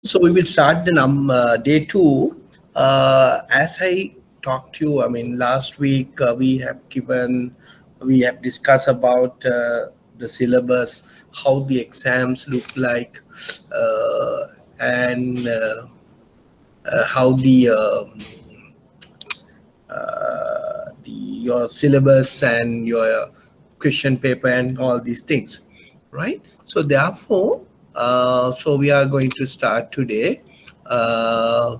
So we will start the day two. As I talked to you, I mean, last week we have discussed about the syllabus, how the exams look like, and how your syllabus and your question paper and all these things, right? So therefore, so we are going to start today uh,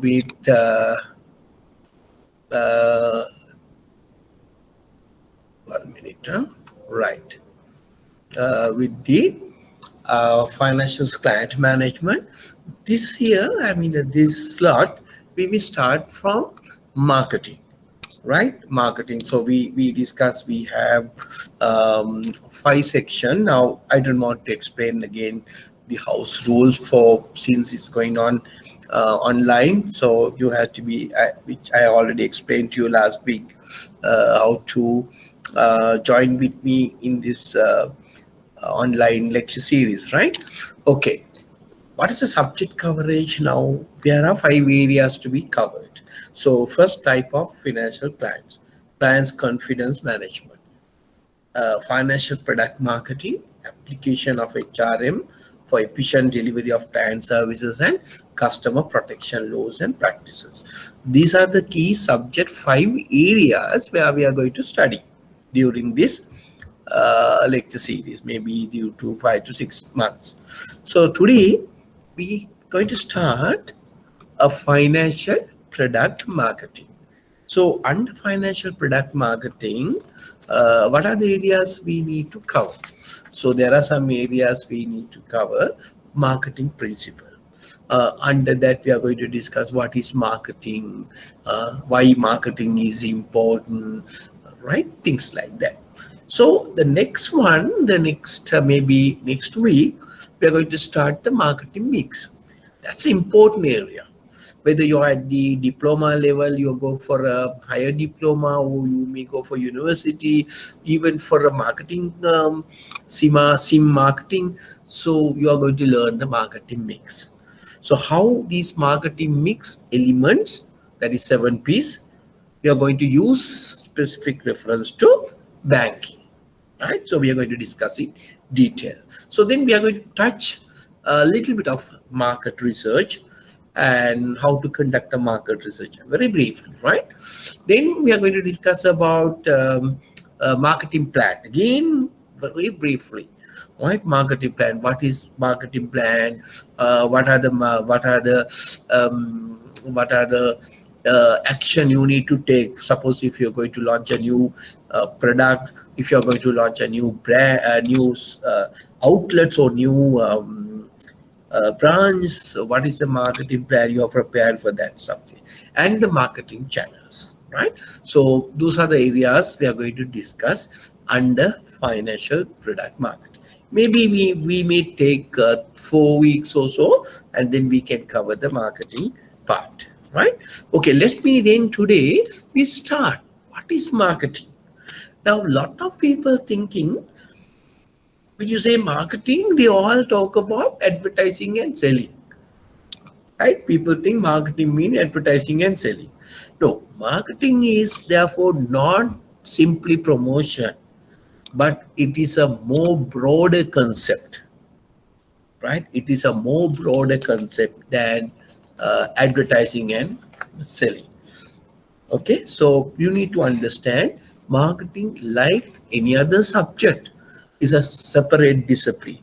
with uh, 1 minute, huh? Right? With the financial client management. This year, I mean, this slot, we will start from marketing, right? Marketing. So we discuss, we have 5 section. Now I don't want to explain again the house rules, for since it's going on online, so you have to be which I already explained to you last week, how to join with me in this online lecture series, right? Okay, what is the subject coverage now? There are 5 areas to be covered. So first type of financial clients confidence management, financial product marketing, application of HRM for efficient delivery of client services, and customer protection laws and practices. These are the key subject 5 areas where we are going to study during this lecture series, maybe due to 5 to 6 months. So today we going to start a financial product marketing. So under financial product marketing, what are the areas we need to cover? So there are some areas we need to cover. Marketing principle. Under that, we are going to discuss what is marketing, why marketing is important, right? Things like that. So the next one, the next maybe next week, we are going to start the marketing mix. That's an important area. Whether you're at the diploma level, you go for a higher diploma, or you may go for university, even for a marketing, sim marketing. So you are going to learn the marketing mix. So how these marketing mix elements, that is 7 P's, we are going to use specific reference to banking, right? So we are going to discuss in detail. So then we are going to touch a little bit of market research and how to conduct a market research very briefly, right? Then we are going to discuss about marketing plan again very briefly, right? Marketing plan. What is marketing plan? What are the action you need to take? Suppose if you're going to launch a new product, if you're going to launch a new brand, new outlets or new branch, what is the marketing plan you are prepared for that something, and the marketing channels, right? So those are the areas we are going to discuss under financial product marketing. Maybe we may take 4 weeks or so, and then we can cover the marketing part, right? Okay, let me then today we start. What is marketing? Now, a lot of people thinking when you say marketing, they all talk about advertising and selling, right? People think marketing means advertising and selling. No, marketing is therefore not simply promotion, but it is a more broader concept, right? It is a more broader concept than advertising and selling. Okay, so you need to understand marketing, like any other subject, is a separate discipline,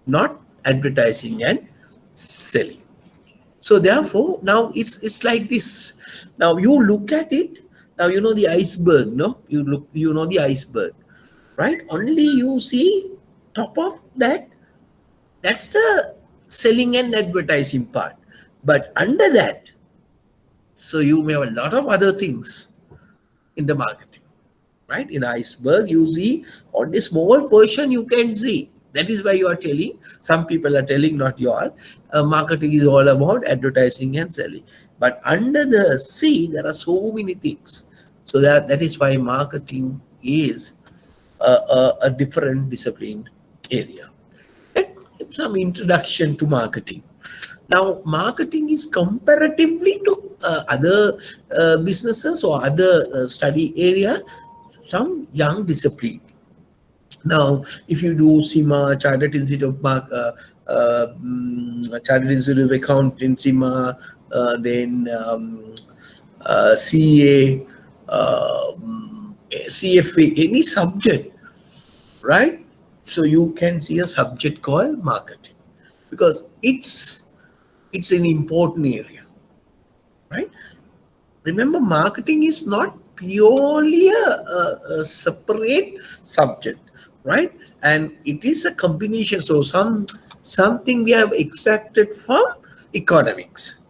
not advertising and selling. So therefore, now it's like this. Now you look at it. Now you know the iceberg, no? You know the iceberg, right? Only you see top of that. That's the selling and advertising part. But under that, so you may have a lot of other things in the marketing, right? In iceberg, you see on this small portion you can see. That is why you are telling, some people are telling, not you all, marketing is all about advertising and selling. But under the sea, there are so many things. So that is why marketing is a different discipline area. some introduction to marketing. Now, marketing is comparatively to other businesses or other study area, some young discipline. Now, if you do CIMA, Chartered Institute of Chartered Institute of Accounting, CIMA, then CA, CFA, any subject, right? So you can see a subject called marketing because it's an important area, right? Remember, marketing is not purely a separate subject, right? And it is a combination. So something we have extracted from economics,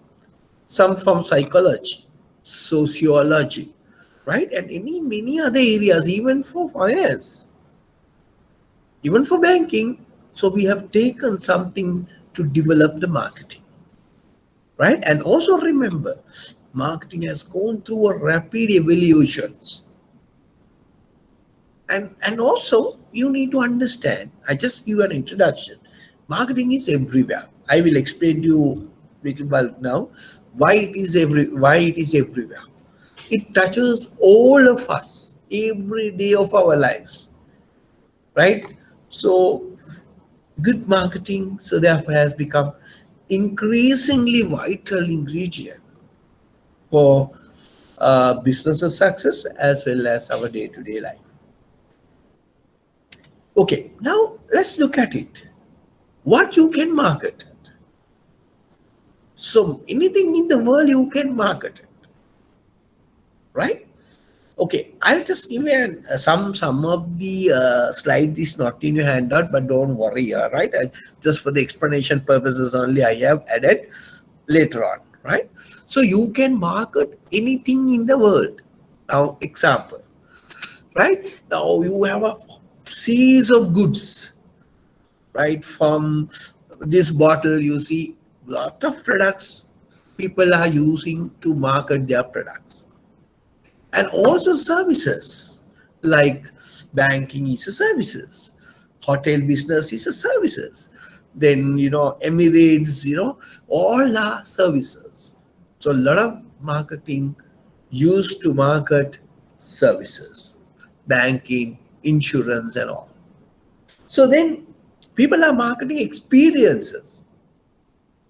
some from psychology, sociology, right? And many other areas, even for finance, even for banking. So we have taken something to develop the marketing, right? And also remember, marketing has gone through a rapid evolutions. And also you need to understand, I just give an introduction. Marketing is everywhere. I will explain to you little while now why it is everywhere. It touches all of us every day of our lives, right? So good marketing, so therefore, has become increasingly vital ingredient for business success as well as our day-to-day life. Okay, now let's look at it. What you can market. So anything in the world you can market it, right? Okay, I'll just give you some of the slide is not in your handout, but don't worry, all right? Just for the explanation purposes only, I have added later on, right? So you can market anything in the world. Now, example, right? Now you have a series of goods, right? From this bottle, you see lot of products people are using to market their products. And also services, like banking is a services, hotel business is a services, then Emirates, all are services. So a lot of marketing used to market services, banking, insurance and all. So then people are marketing experiences.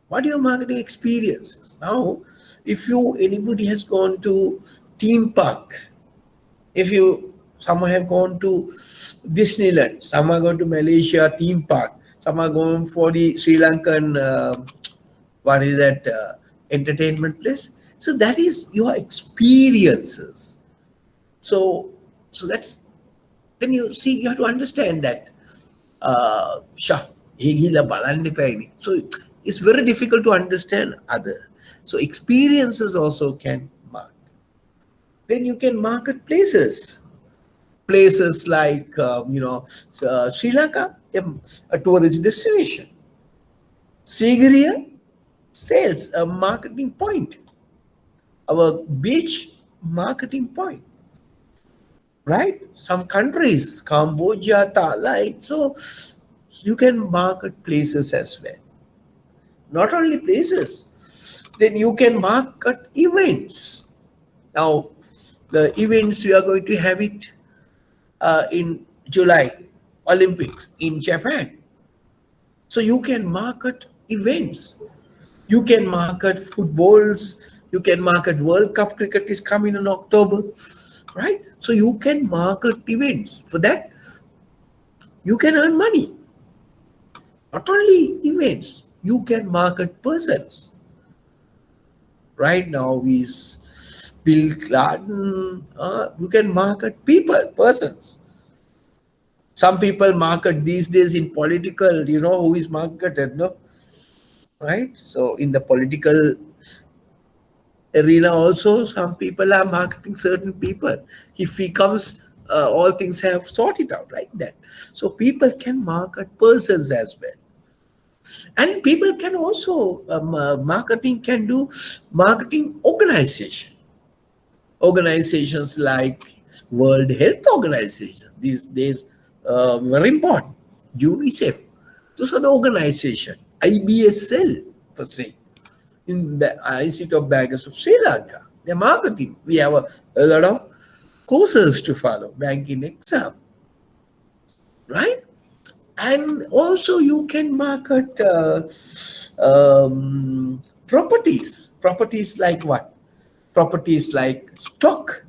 What are your marketing experiences? Now, if anybody has gone to theme park, if someone have gone to Disneyland, some are going to Malaysia theme park, some are going for the Sri Lankan what is that entertainment place. So that is your experiences. So that's, then you see, you have to understand that so it's very difficult to understand other. So experiences also can market. Then you can market places like Sri Lanka, a tourist destination. Sigiriya, sales, a marketing point. Our beach, marketing point. Right? Some countries, Cambodia, Thailand, so you can market places as well. Not only places, then you can market events. Now, the events we are going to have it in July, Olympics in Japan. So you can market events. You can market footballs. You can market World Cup cricket is coming in October, right? So you can market events. For that, you can earn money. Not only events, you can market persons. Right now, we Bill Clinton, you can market people, persons. Some people market these days in political, who is marketed, no? Right? So in the political arena also, some people are marketing certain people. If he comes, all things have sorted out like that. So people can market persons as well. And people can also, marketing can do marketing organizations like World Health Organization these days, very important, UNICEF. Those are the organization. IBSL per se, in the Institute of Bankers of Sri Lanka. They're marketing. We have a lot of courses to follow, banking exam, right? And also you can market properties. Properties like what? Properties like stock,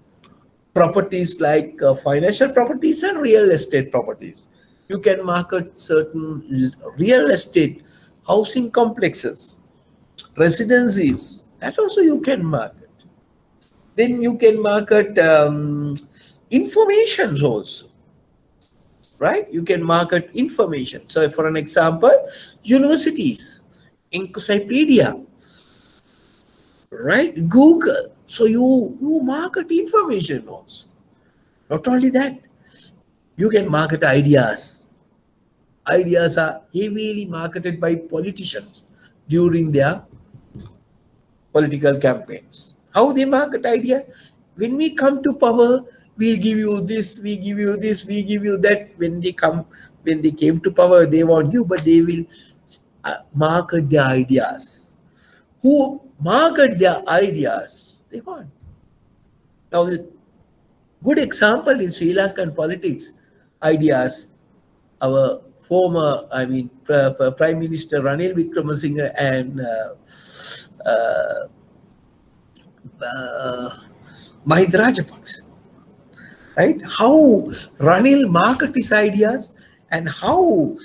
properties like financial properties and real estate properties. You can market certain real estate, housing complexes, residencies. That also you can market. Then you can market informations also, right? You can market information. So for an example, universities, encyclopedia, right? Google. So you market information also. Not only that, you can market ideas. Ideas are heavily marketed by politicians during their political campaigns. How they market idea? When we come to power, we give you this, we give you this, we give you that. When they came to power, they want you, but they will market their ideas. Who market their ideas? They want. Now, the good example in Sri Lankan politics, ideas. Our former, Prime Minister Ranil Wickremesinghe and Mahinda Rajapaksa, right? How Ranil market his ideas and how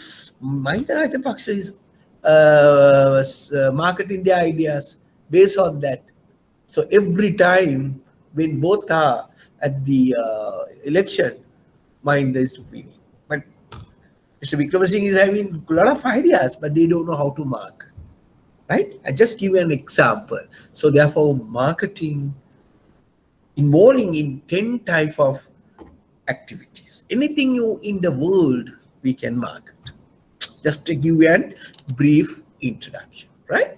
Mahinda Rajapaksa is marketing their ideas based on that. So every time when both are at the election, Mahinda is winning. But Mr. Wickremesinghe is having a lot of ideas, but they don't know how to market. Right? I just give you an example. So therefore, marketing involving in 10 type of activities. Anything you in the world we can market. Just to give you a brief introduction, right?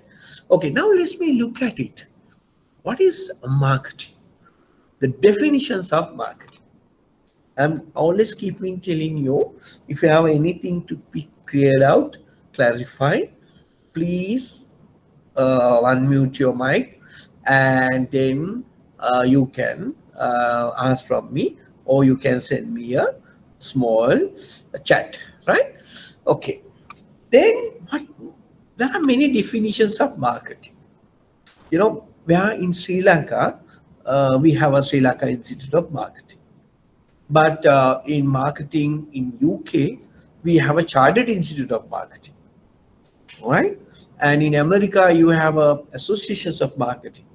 Okay, now let's look at it. What is marketing? The definitions of marketing. I'm always keeping telling you, if you have anything to be cleared out, clarify, please unmute your mic, and then you can ask from me, or you can send me a small chat, right? Okay. Then there are many definitions of marketing. You know, where in Sri Lanka, we have a Sri Lanka Institute of Marketing. But in marketing in UK, we have a Chartered Institute of Marketing, right? And in America, you have associations of marketing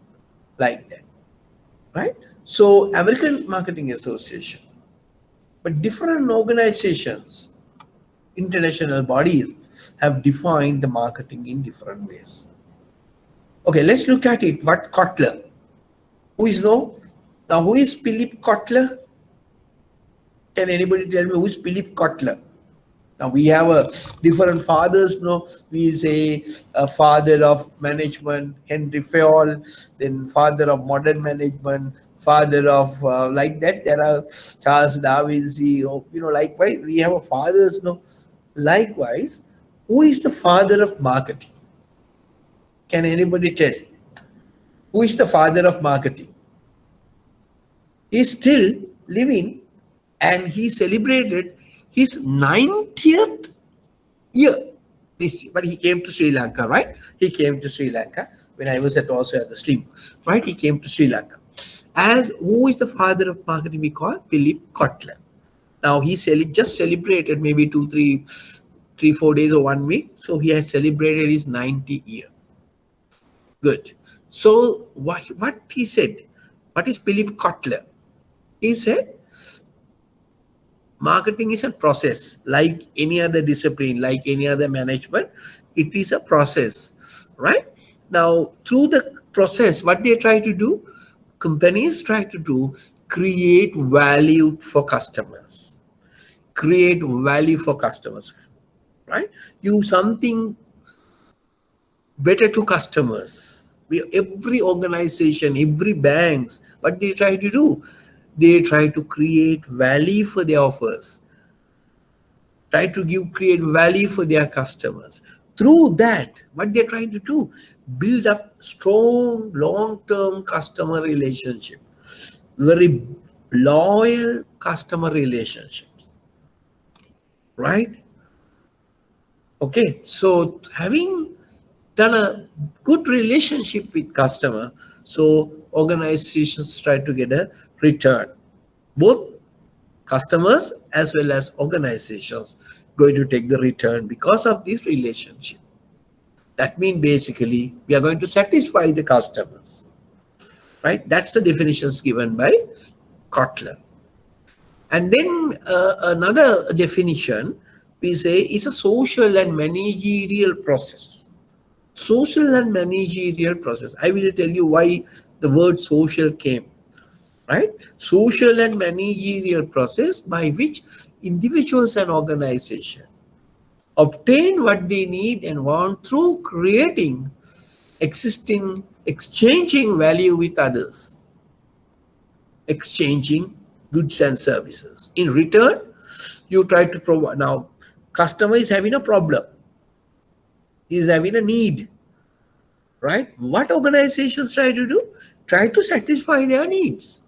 like that, right? So American Marketing Association, but different organizations, international bodies have defined the marketing in different ways. Okay, let's look at it. What Kotler? Who is know? Now, who is Philip Kotler? Can anybody tell me who is Philip Kotler? Now we have different fathers. No, we say a father of management, Henry Fayol, then father of modern management, father of like that. There are Charles Darwin. Likewise we have a fathers. No, likewise, who is the father of marketing? Can anybody tell? Who is the father of marketing? He is still living, and he celebrated his 90th year this year. But he came to Sri Lanka, right? He came to Sri Lanka when I was also at the SLIM, right? He came to Sri Lanka. As who is the father of marketing? We call Philip Kotler. Now he just celebrated maybe 4 days or 1 week. So he had celebrated his 90th year. Good. So what he said? What is Philip Kotler? He said, marketing is a process like any other discipline, like any other management. It is a process, right? Now, through the process, what they try to do, companies try to do, create value for customers. Create value for customers, right? You something better to customers. Every organization, every banks, what they try to do, they try to create value for their offers. try to create value for their customers. Through that, what they're trying to do, build up strong long-term customer relationship, very loyal customer relationships, right? Okay, so having done a good relationship with customer, so organizations try to get a return. Both customers as well as organizations going to take the return because of this relationship. That means basically we are going to satisfy the customers, right? That's the definitions given by Kotler. And then another definition we say is a social and managerial process. Social and managerial process. I will tell you why the word social came, right? Social and managerial process by which individuals and organizations obtain what they need and want through creating, exchanging value with others, exchanging goods and services. In return, you try to provide. Now, customer is having a problem, he is having a need, right? What organizations try to do? Try to satisfy their needs.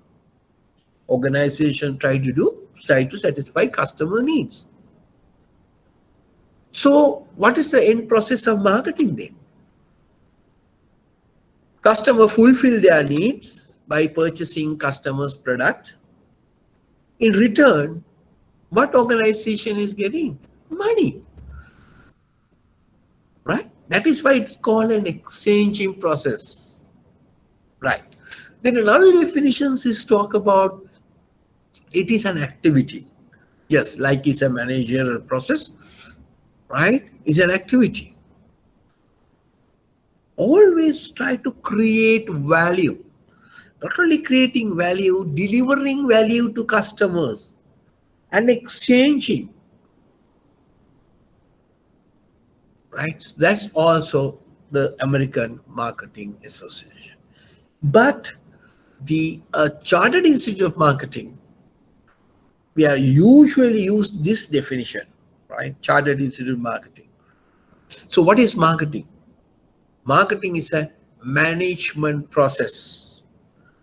Organization try to satisfy customer needs. So what is the end process of marketing then? Customer fulfill their needs by purchasing customers' product. In return, what organization is getting? Money, right? That is why it's called an exchanging process, right? Then another definitions is talk about it is an activity. Yes, like it's a managerial process, right? It's an activity. Always try to create value. Not only creating value, delivering value to customers and exchanging, right? That's also the American Marketing Association. But the Chartered Institute of Marketing, we are usually use this definition, right? Chartered Institute of Marketing. So what is marketing? Marketing is a management process.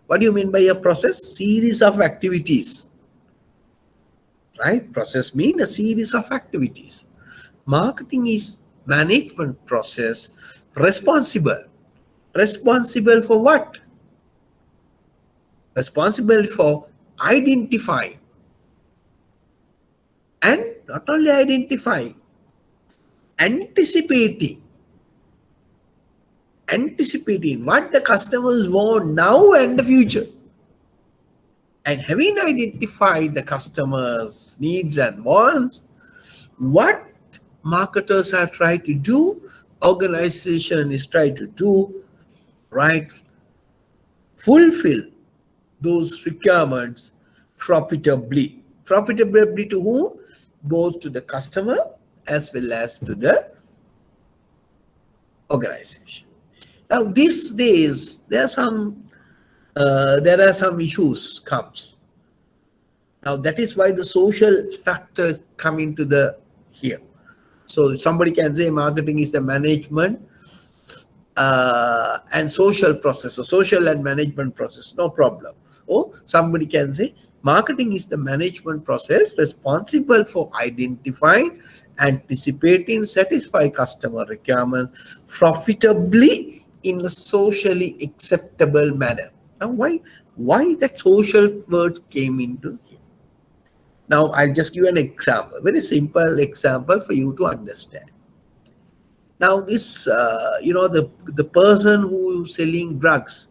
What do you mean by a process? Series of activities, right? Process means a series of activities. Marketing is management process, responsible. Responsible for what? Responsible for identifying, and not only identifying, anticipating what the customers want now and the future. And having identified the customers' needs and wants, what marketers are trying to do, organization is trying to do, right? Fulfill those requirements profitably. Profitably to whom? Both to the customer as well as to the organization. Now these days there are some issues comes. Now that is why the social factors come into the here. So somebody can say marketing is the management and social process, or social and management process, no problem. Or somebody can say marketing is the management process responsible for identifying, anticipating, satisfy customer requirements profitably in a socially acceptable manner. Now why that social word came into here? Now I'll just give an example, very simple example for you to understand. Now this, the person who is selling drugs,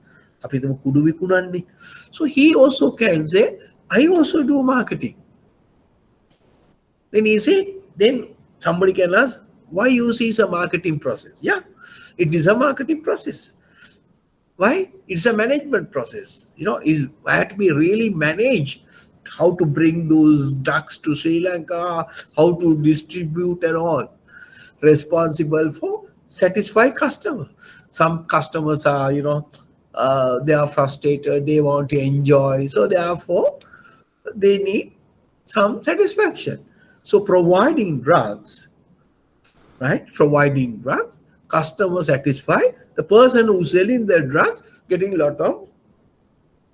so he also can say, I also do marketing. Then he said, then somebody can ask, why you see it's a marketing process? Yeah, it is a marketing process. Why? It's a management process. It had to be really managed. How to bring those drugs to Sri Lanka, how to distribute and all. Responsible for satisfy customer. Some customers are, they are frustrated, they want to enjoy, so therefore they need some satisfaction. So providing drugs, right? Providing drugs, customer satisfied, the person who's selling the drugs getting a lot of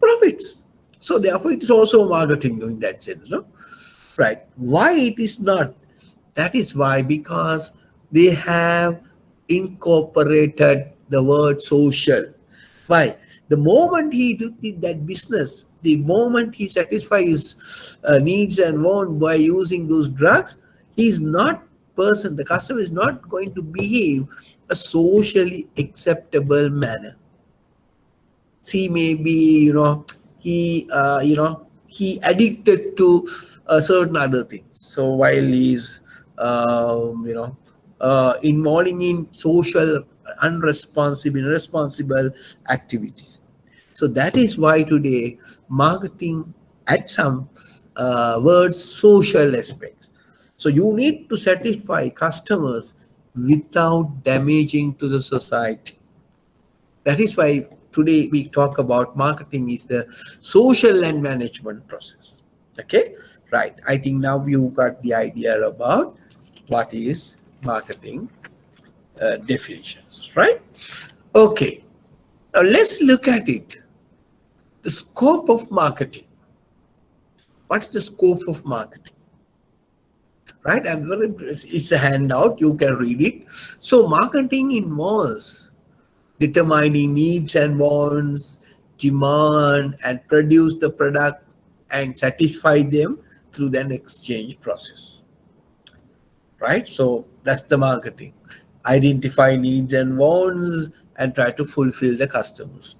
profits. So therefore, it is also marketing in that sense, no? Right? Why it is not? That is why, because they have incorporated the word social. Why? The moment he does that business, the moment he satisfies his needs and wants by using those drugs, he is not person. The customer is not going to behave a socially acceptable manner. See, maybe he addicted to certain other things. So while he's involving in social irresponsible activities. So that is why today marketing at some words social aspects. So you need to satisfy customers without damaging to the society. That is why today we talk about marketing is the social and management process. Okay, right. I think now you got the idea about what is marketing definitions, right? Okay, now let's look at it. The scope of marketing. What is the scope of marketing? Right, it's a handout, you can read it. So marketing involves determining needs and wants, demand, and produce the product and satisfy them through an exchange process. Right? So that's the marketing. Identify needs and wants and try to fulfill the customers.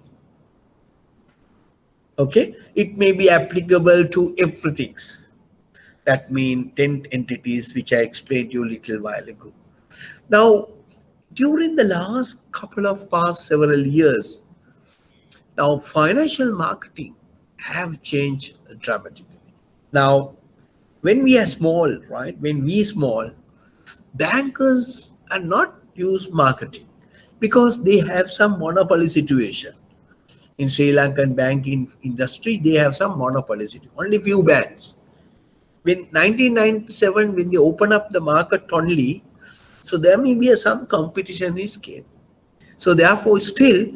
Okay? It may be applicable to everything. That means 10 entities, which I explained to you a little while ago. Now, during the last couple of past several years, now financial marketing have changed dramatically. Now, when we are small, right? When we small, bankers are not use marketing because they have some monopoly situation. In Sri Lankan banking industry, they have some monopoly situation. Only few banks. When 1997, when they open up the market only, so there may be some competition is came. So therefore, still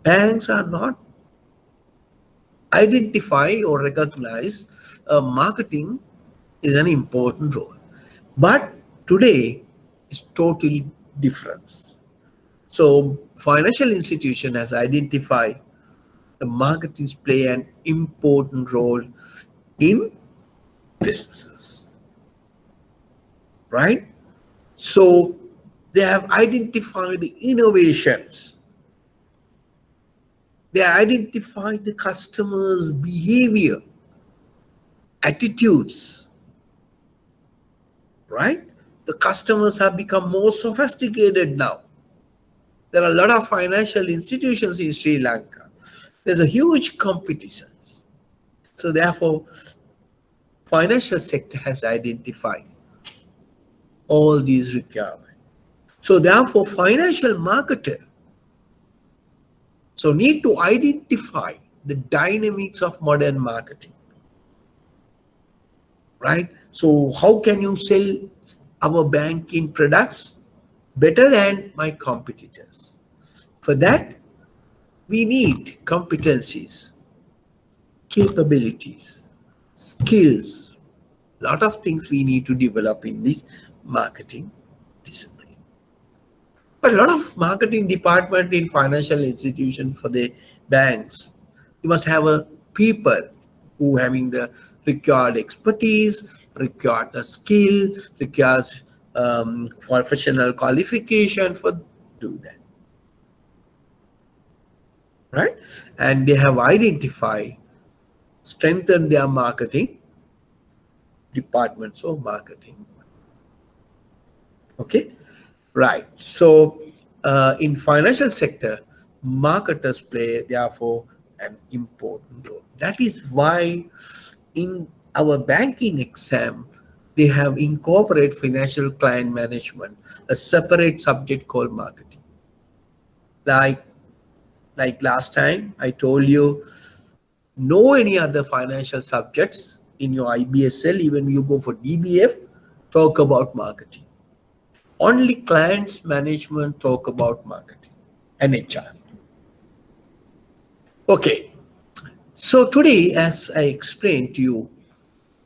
banks are not identify or recognize marketing is an important role. But today it's totally different. So financial institution has identified the marketing play an important role in businesses, right? So they have identified the innovations. They identify the customer's behavior, attitudes, right? The customers have become more sophisticated now. There are a lot of financial institutions in Sri Lanka. There's a huge competition. So therefore, financial sector has identified all these requirements. So therefore, financial marketer so need to identify the dynamics of modern marketing, right? So how can you sell our banking products better than my competitors? For that, we need competencies, capabilities, skills, lot of things we need to develop in this marketing discipline. But a lot of marketing department in financial institution for the banks, you must have a people who having the required expertise, required the skill, requires professional qualification for do that, right? And they have identified, strengthened their marketing departments of marketing. Okay. Right. So in financial sector, marketers play therefore an important role. That is why in our banking exam, they have incorporated financial client management, a separate subject called marketing. Like last time I told you, no any other financial subjects in your IBSL, even you go for DBF, talk about marketing. Only clients management talk about marketing and HR. Okay. So today, as I explained to you,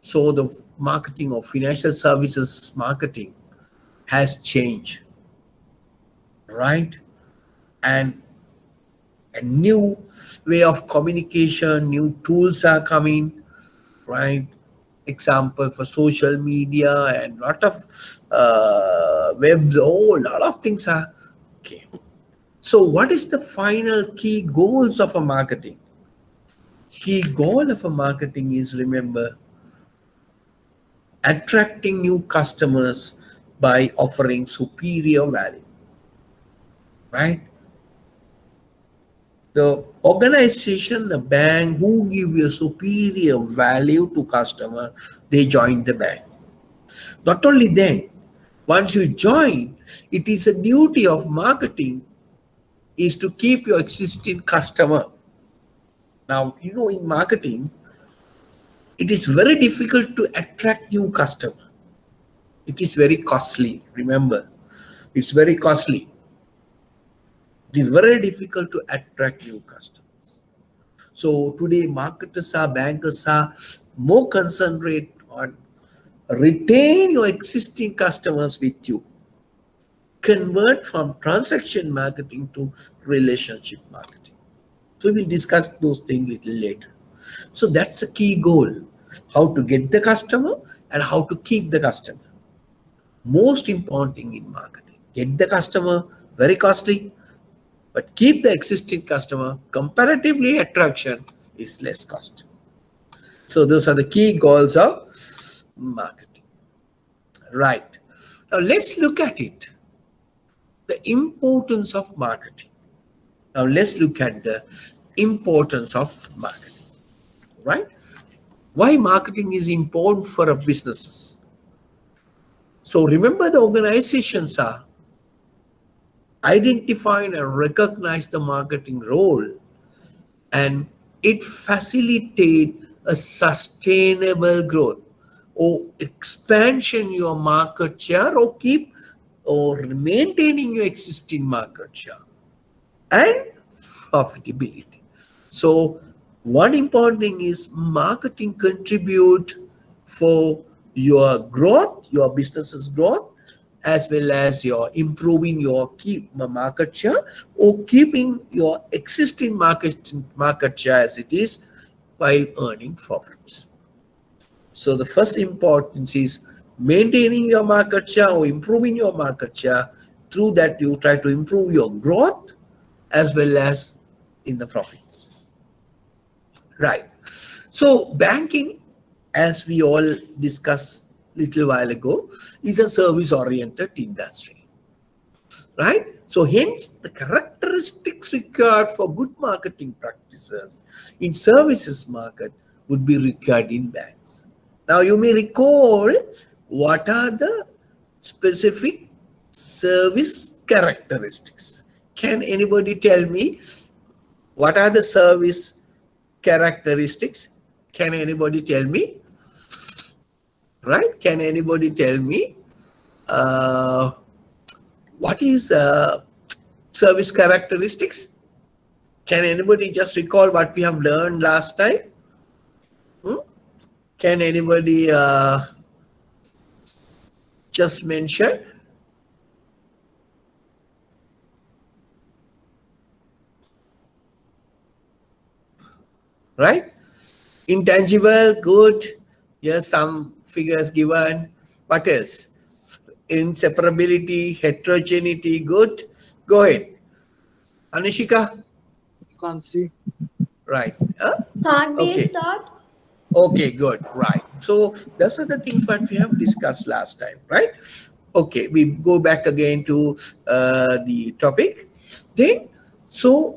so the marketing of financial services marketing has changed, right? And a new way of communication, new tools are coming, right? Example for social media and lot of webs, oh, a lot of things are okay. So what is the final key goals of a marketing? Key goal of a marketing is, remember, attracting new customers by offering superior value, right? The organization, the bank who give you superior value to customer, they join the bank. Not only then, once you join, it is a duty of marketing is to keep your existing customer. Now, in marketing, it is very difficult to attract new customer. It is very costly. Remember, it's very costly. It is very difficult to attract new customers. So today, marketers are, bankers are more concentrate on retain your existing customers with you. Convert from transaction marketing to relationship marketing. So we will discuss those things a little later. So that's the key goal. How to get the customer and how to keep the customer. Most important thing in marketing. Get the customer, very costly, but keep the existing customer, comparatively attraction is less cost. So those are the key goals of marketing. Right. Now let's look at it. The importance of marketing. Now let's look at the importance of marketing. Right? Why marketing is important for a businesses. So remember, the organizations are identifying and recognize the marketing role, and it facilitate a sustainable growth or expansion your market share or keep or maintaining your existing market share and profitability. So one important thing is marketing contribute for your growth, your business's growth, as well as your improving your keep market share or keeping your existing market share as it is while earning profits. So the first importance is maintaining your market share or improving your market share. Through that, you try to improve your growth as well as in the profits. Right. So banking, as we all discussed little while ago, is a service-oriented industry. Right? So hence the characteristics required for good marketing practices in services market would be required in banks. Now you may recall what are the specific service characteristics. Can anybody tell me what are the service characteristics? Can anybody tell me? Right? Can anybody tell me what is service characteristics? Can anybody just recall what we have learned last time? Can anybody just mention? Right? Intangible, good. Yes, some figures given. What else? Inseparability, heterogeneity, good. Go ahead. Anishika? You can't see. Right. Can't be Okay. stopped. Okay, good. Right. So those are the things what we have discussed last time, right? Okay, we go back again to the topic. Then, so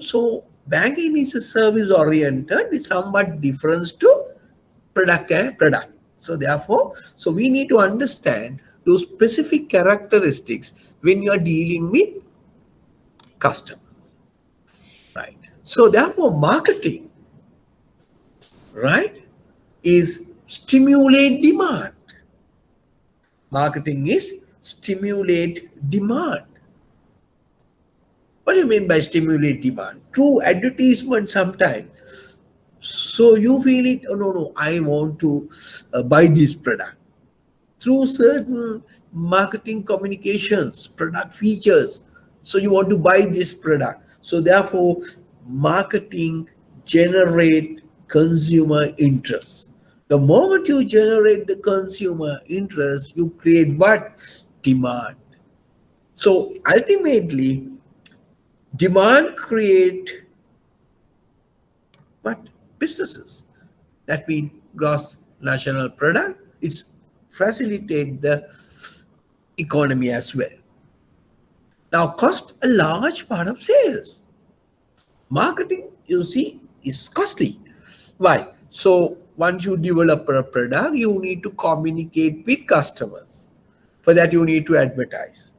banking is a service oriented. It's somewhat different to product and product. So therefore, so we need to understand those specific characteristics when you are dealing with customers, right? So therefore, marketing, right, is stimulate demand. Marketing is stimulate demand. What do you mean by stimulate demand? Through advertisement sometimes. So you feel it, oh no, I want to buy this product. Through certain marketing communications, product features. So you want to buy this product. So therefore, marketing generate consumer interest. The moment you generate the consumer interest, you create what? Demand. So ultimately, demand create what? Businesses. That means gross national product. It's facilitate the economy as well. Now, cost a large part of sales. Marketing, you see, is costly. Why? So once you develop a product, you need to communicate with customers. For that, you need to advertise.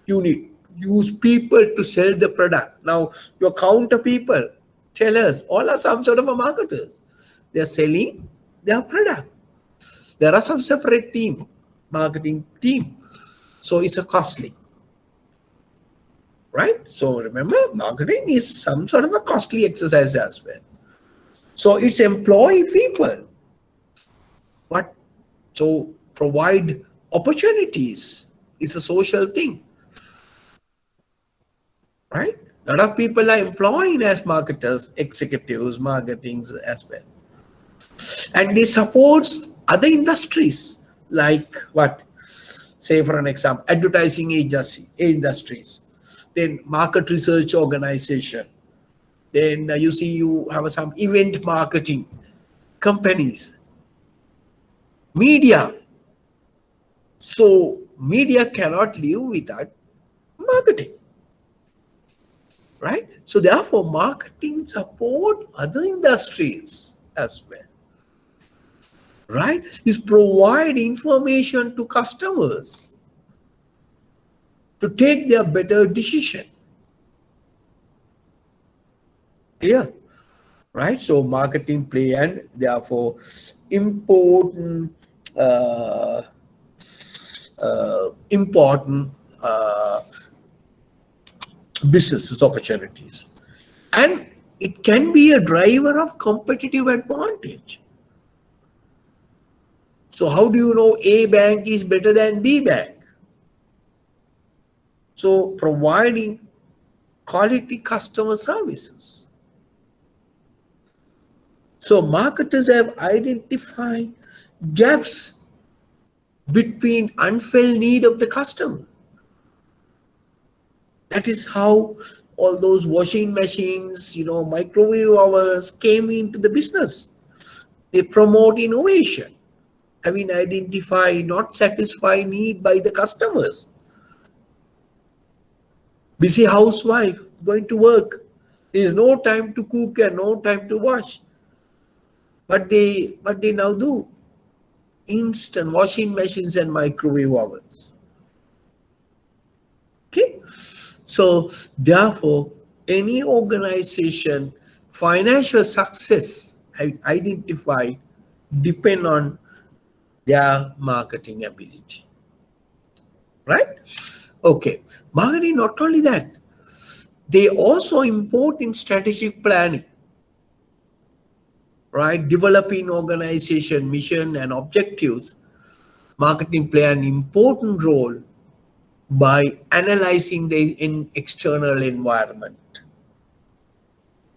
You need use people to sell the product. Now, your counter people, sellers, all are some sort of a marketers. They are selling their product. There are some separate team, marketing team. So it's a costly, right? So remember, marketing is some sort of a costly exercise as well. So it's employ people. What? So provide opportunities. It's a social thing, right? A lot of people are employing as marketers, executives, marketing as well. And they supports other industries like what? Say for an example, advertising agency industries, then market research organization, then you see you have some event marketing companies, media. So media cannot live without marketing, right? So therefore marketing support other industries as well, right? Is provide information to customers to take their better decision. Clear? Right? So marketing play and therefore important uh, important business opportunities, and it can be a driver of competitive advantage. So how do you know A bank is better than B bank? So providing quality customer services. So marketers have identified gaps between unfilled need of the customer. That is how all those washing machines, microwave ovens came into the business. They promote innovation, having identified not satisfied need by the customers. Busy housewife going to work. There is no time to cook and no time to wash. But they now do instant washing machines and microwave ovens. Okay. So therefore, any organization financial success have identified depend on their marketing ability, right? Okay, marketing not only that, they also import in strategic planning, right? Developing organization mission and objectives. Marketing play an important role by analyzing the external environment,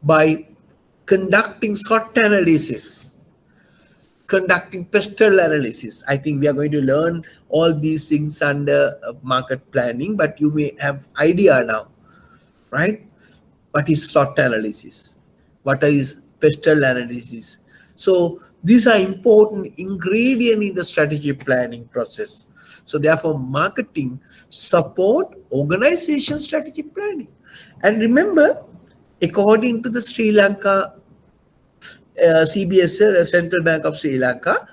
by conducting SWOT analysis, conducting pestle analysis. I think we are going to learn all these things under market planning, but you may have idea now, right? What is SWOT analysis? What is pestle analysis? So these are important ingredients in the strategy planning process. So therefore, marketing support organization strategy planning. And remember, according to the Sri Lanka CBS, the Central Bank of Sri Lanka,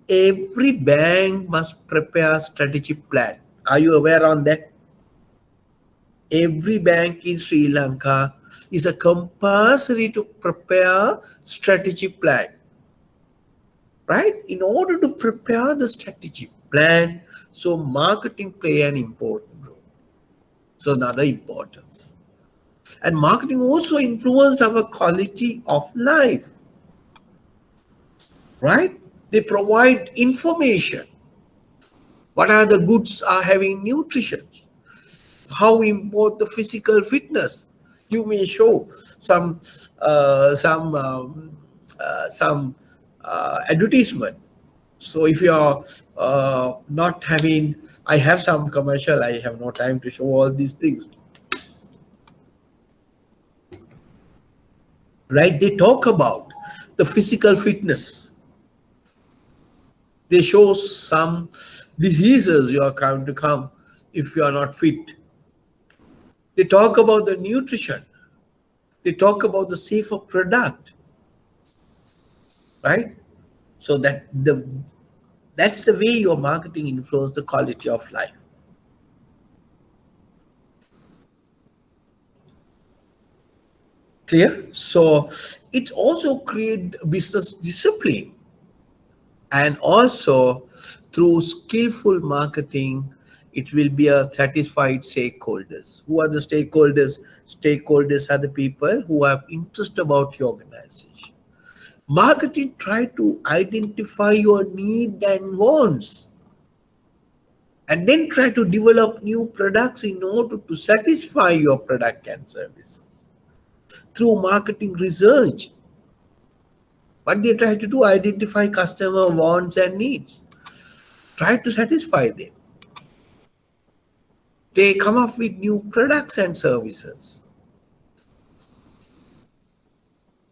every bank must prepare strategic plan. Are you aware on that? Every bank in Sri Lanka is a compulsory to prepare strategic plan, right? In order to prepare the strategic plan. So marketing play an important role. So another importance. And marketing also influence our quality of life, right? They provide information. What are the goods are having nutrition? How important the physical fitness? You may show some uh, some um, some advertisement. So if you are not having, I have some commercial. I have no time to show all these things. Right? They talk about the physical fitness. They show some diseases you are going to come if you are not fit. They talk about the nutrition. They talk about the safer product, right? So that's the way your marketing influences the quality of life. Clear? So it also create business discipline, and also through skillful marketing, it will be a satisfied stakeholders. Who are the stakeholders? Stakeholders are the people who have interest about your organization. Marketing try to identify your need and wants, and then try to develop new products in order to satisfy your product and services. Through marketing research, what they try to do, identify customer wants and needs, try to satisfy them. They come up with new products and services.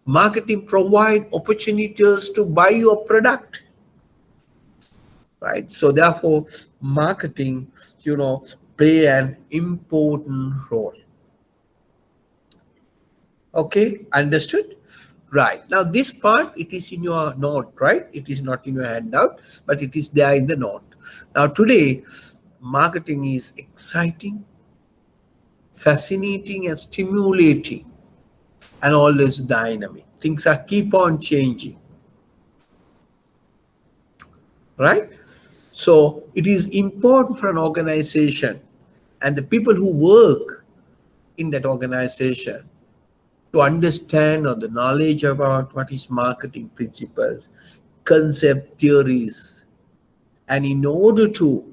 Marketing provide opportunities to buy your product, right? So therefore, marketing, play an important role. Okay, understood? Right. Now this part, it is in your note, right? It is not in your handout, but it is there in the note. Now today, marketing is exciting, fascinating, and stimulating, and always dynamic. Things are keep on changing, right? So it is important for an organization and the people who work in that organization to understand or the knowledge about what is marketing principles, concept theories, and in order to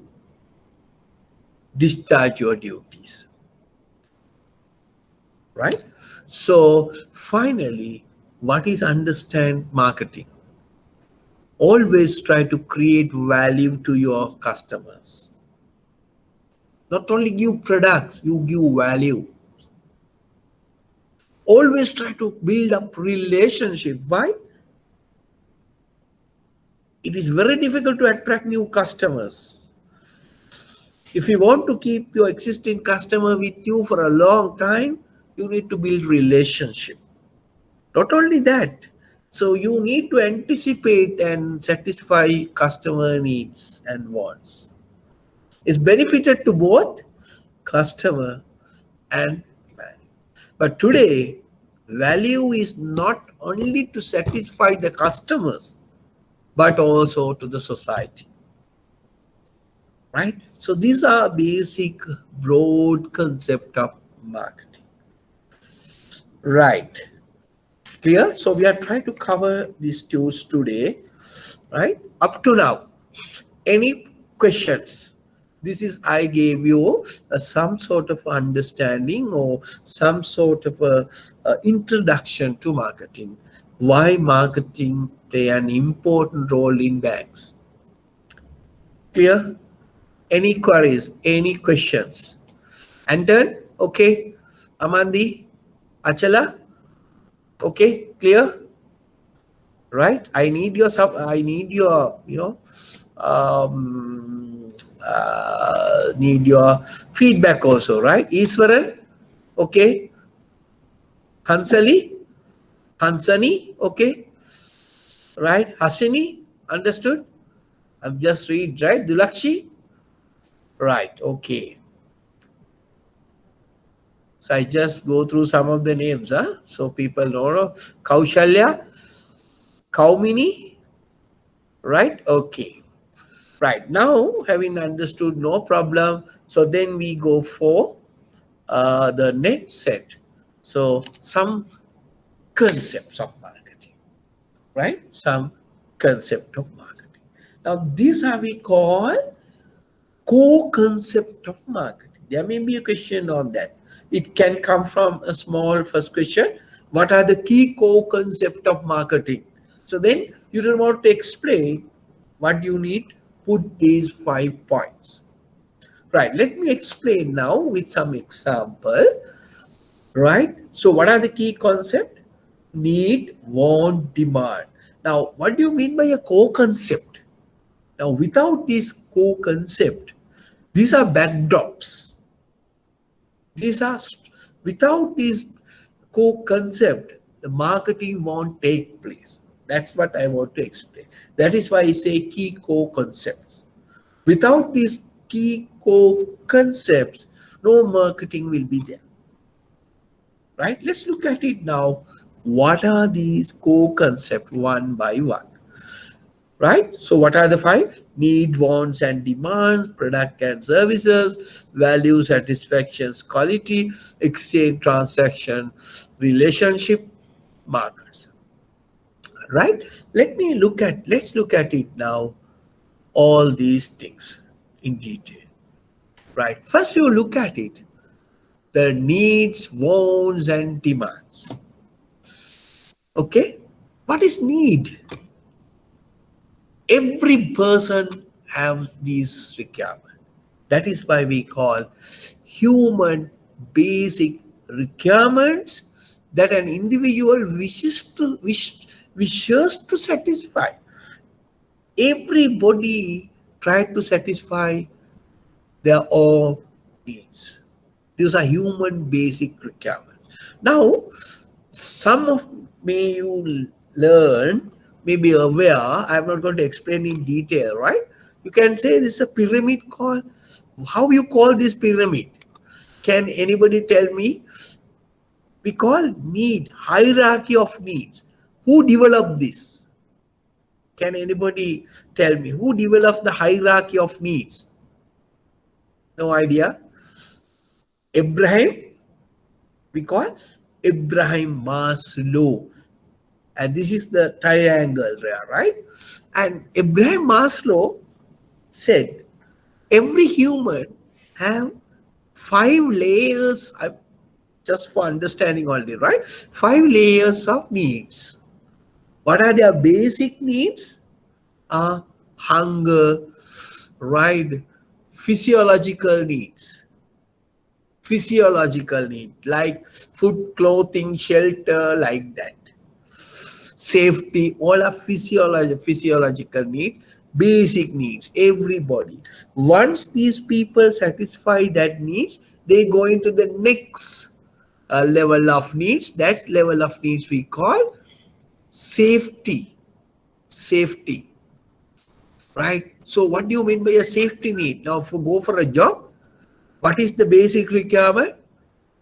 discharge your duties, right? So finally, what is understand marketing? Always try to create value to your customers. Not only give products, you give value. Always try to build up relationship. Why? It is very difficult to attract new customers. If you want to keep your existing customer with you for a long time, you need to build relationship. Not only that, so you need to anticipate and satisfy customer needs and wants. It's benefited to both customer and value. But today, value is not only to satisfy the customers, but also to the society. Right? So these are basic broad concept of marketing. Right. Clear? So we are trying to cover these tools today, right? Up to now, any questions? This is, I gave you some sort of understanding or some sort of a introduction to marketing. Why marketing play an important role in banks? Clear? Any queries? Any questions? Anton? Okay. Amandi? Achala? Okay. Clear? Right? I need your need your feedback also, right? Iswaran? Okay. Hansali? Hansani? Okay. Right? Hasini? Understood? I've just read, right? Dulakshi? Right. Okay. So I just go through some of the names, huh? So people know. Kaushalya, Kaumini, right? Okay. Right, now having understood, no problem. So then we go for the next set. So some concepts of marketing, right? Some concept of marketing. Now these are we call core concept of marketing. There may be a question on that. It can come from a small first question. What are the key core concept of marketing? So then you don't want to explain what you need, put these 5 points. Right, let me explain now with some example. Right, so what are the key concept? Need, want, demand. Now, what do you mean by a core concept? Now, without this core concept, these are backdrops. These are, without this core concept, the marketing won't take place. That's what I want to explain. That is why I say key core concepts. Without these key core concepts, no marketing will be there. Right? Let's look at it now. What are these core concepts one by one? Right? So what are the 5? Need, wants and demands, product and services, value, satisfactions, quality, exchange, transaction, relationship, markets. Right? Let's look at it now, all these things in detail. Right? First you look at it, the needs, wants and demands. Okay? What is need? Every person have these requirements. That is why we call human basic requirements that an individual wishes to satisfy. Everybody try to satisfy their own needs. These are human basic requirements. Now, some of may you learn, may be aware, I'm not going to explain in detail, right? You can say this is a pyramid called, how you call this pyramid? Can anybody tell me? We call need, hierarchy of needs. Who developed this? Can anybody tell me who developed the hierarchy of needs? No idea. Abraham, we call Abraham Maslow. And this is the triangle there, right? And Abraham Maslow said every human have 5 layers, just for understanding only, right? 5 layers of needs. What are their basic needs? Hunger, right? Physiological needs. Physiological need, like food, clothing, shelter, like that. Safety, all are physiological needs, basic needs, everybody. Once these people satisfy that needs, they go into the next level of needs. That level of needs we call safety. Safety, right? So what do you mean by a safety need? Now, if you go for a job, what is the basic requirement?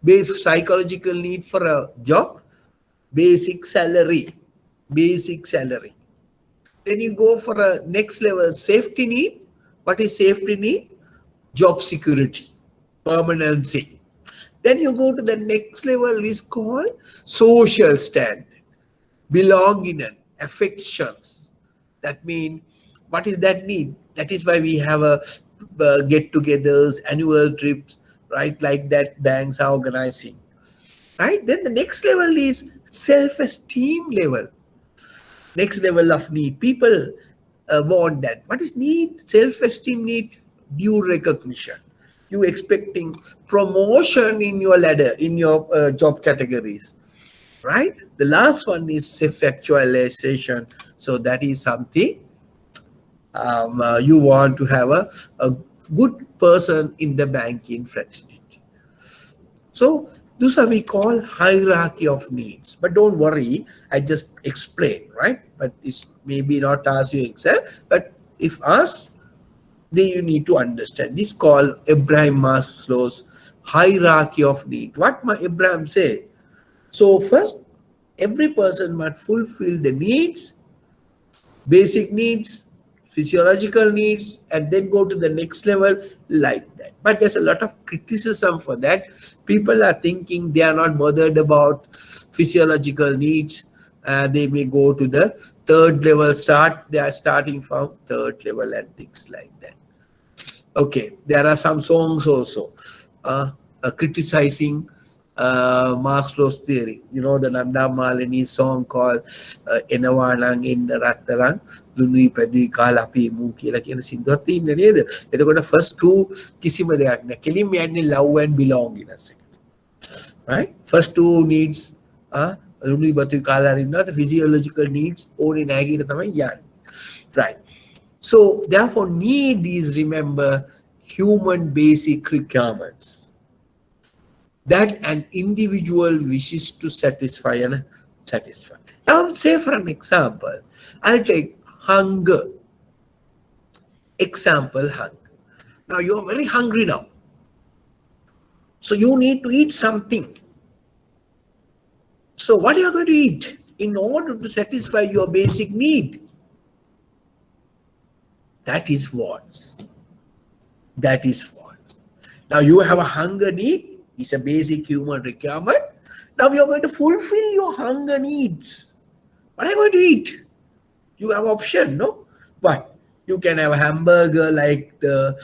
Psychological need for a job? Basic salary. Basic salary. Then you go for a next level, safety need. What is safety need? Job security, permanency. Then you go to the next level, is called social standard, belonging and affections. That means, what is that need? That is why we have a get-togethers, annual trips, right? Like that banks are organizing, right? Then the next level is self-esteem level. Next level of need. People want that. What is need? Self-esteem need, due recognition. You expecting promotion in your ladder, in your job categories, right? The last one is self-actualization. So that is something you want to have a good person in the banking fraternity. So those are we call hierarchy of needs. But don't worry, I just explain, right? But it's maybe not ask you exam, but if asked, then you need to understand. This is called Abraham Maslow's hierarchy of need. What Abraham said. So first, every person must fulfill the needs, basic needs, physiological needs, and then go to the next level like that. But there's a lot of criticism for that. People are thinking they are not bothered about physiological needs. They may go to the third level start. They are starting from third level and things like that. Okay, there are some songs also criticizing Maslow's theory. You know the Nanda Malini song called Enawanang in Rattarang Lunui Padui Kalapi Mu කියලා කියන සින්දුවක් තියෙන්නේ නේද? එතකොට first two කිසිම දෙයක් නෑ. කෙලින්ම යන්නේ love and belongingness එක. Right? First two needs Lunui Padui Kalarinna, the physiological needs ඕනේ නෑ කියන තමයි යන්නේ. Right. So therefore need is, remember, human basic requirements that an individual wishes to satisfy and satisfy. Now say for an example, I'll take hunger. Example, hunger. Now you are very hungry now. So you need to eat something. So what are you going to eat in order to satisfy your basic need? That is wants. That is wants. Now you have a hunger need. It's a basic human requirement. Now you're going to fulfill your hunger needs. What are you going to eat? You have option, no? But you can have a hamburger like the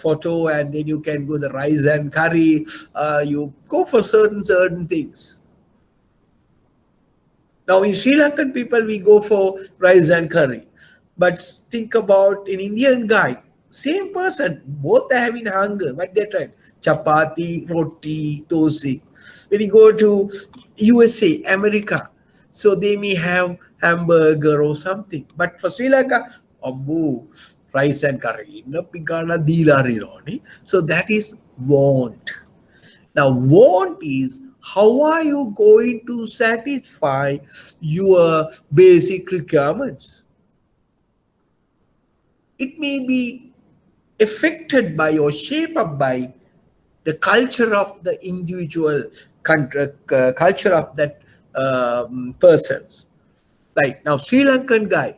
photo, and then you can go the rice and curry. You go for certain things. Now in Sri Lankan people, we go for rice and curry. But think about an Indian guy, same person, both are having hunger. What they tried? Chapati, roti, dosi. When you go to USA, America, so they may have hamburger or something. But for Sri Lanka, rice and curry. So that is want. Now want is, how are you going to satisfy your basic requirements? It may be affected by or shaped up by the culture of the individual culture of that persons. Like now Sri Lankan guy,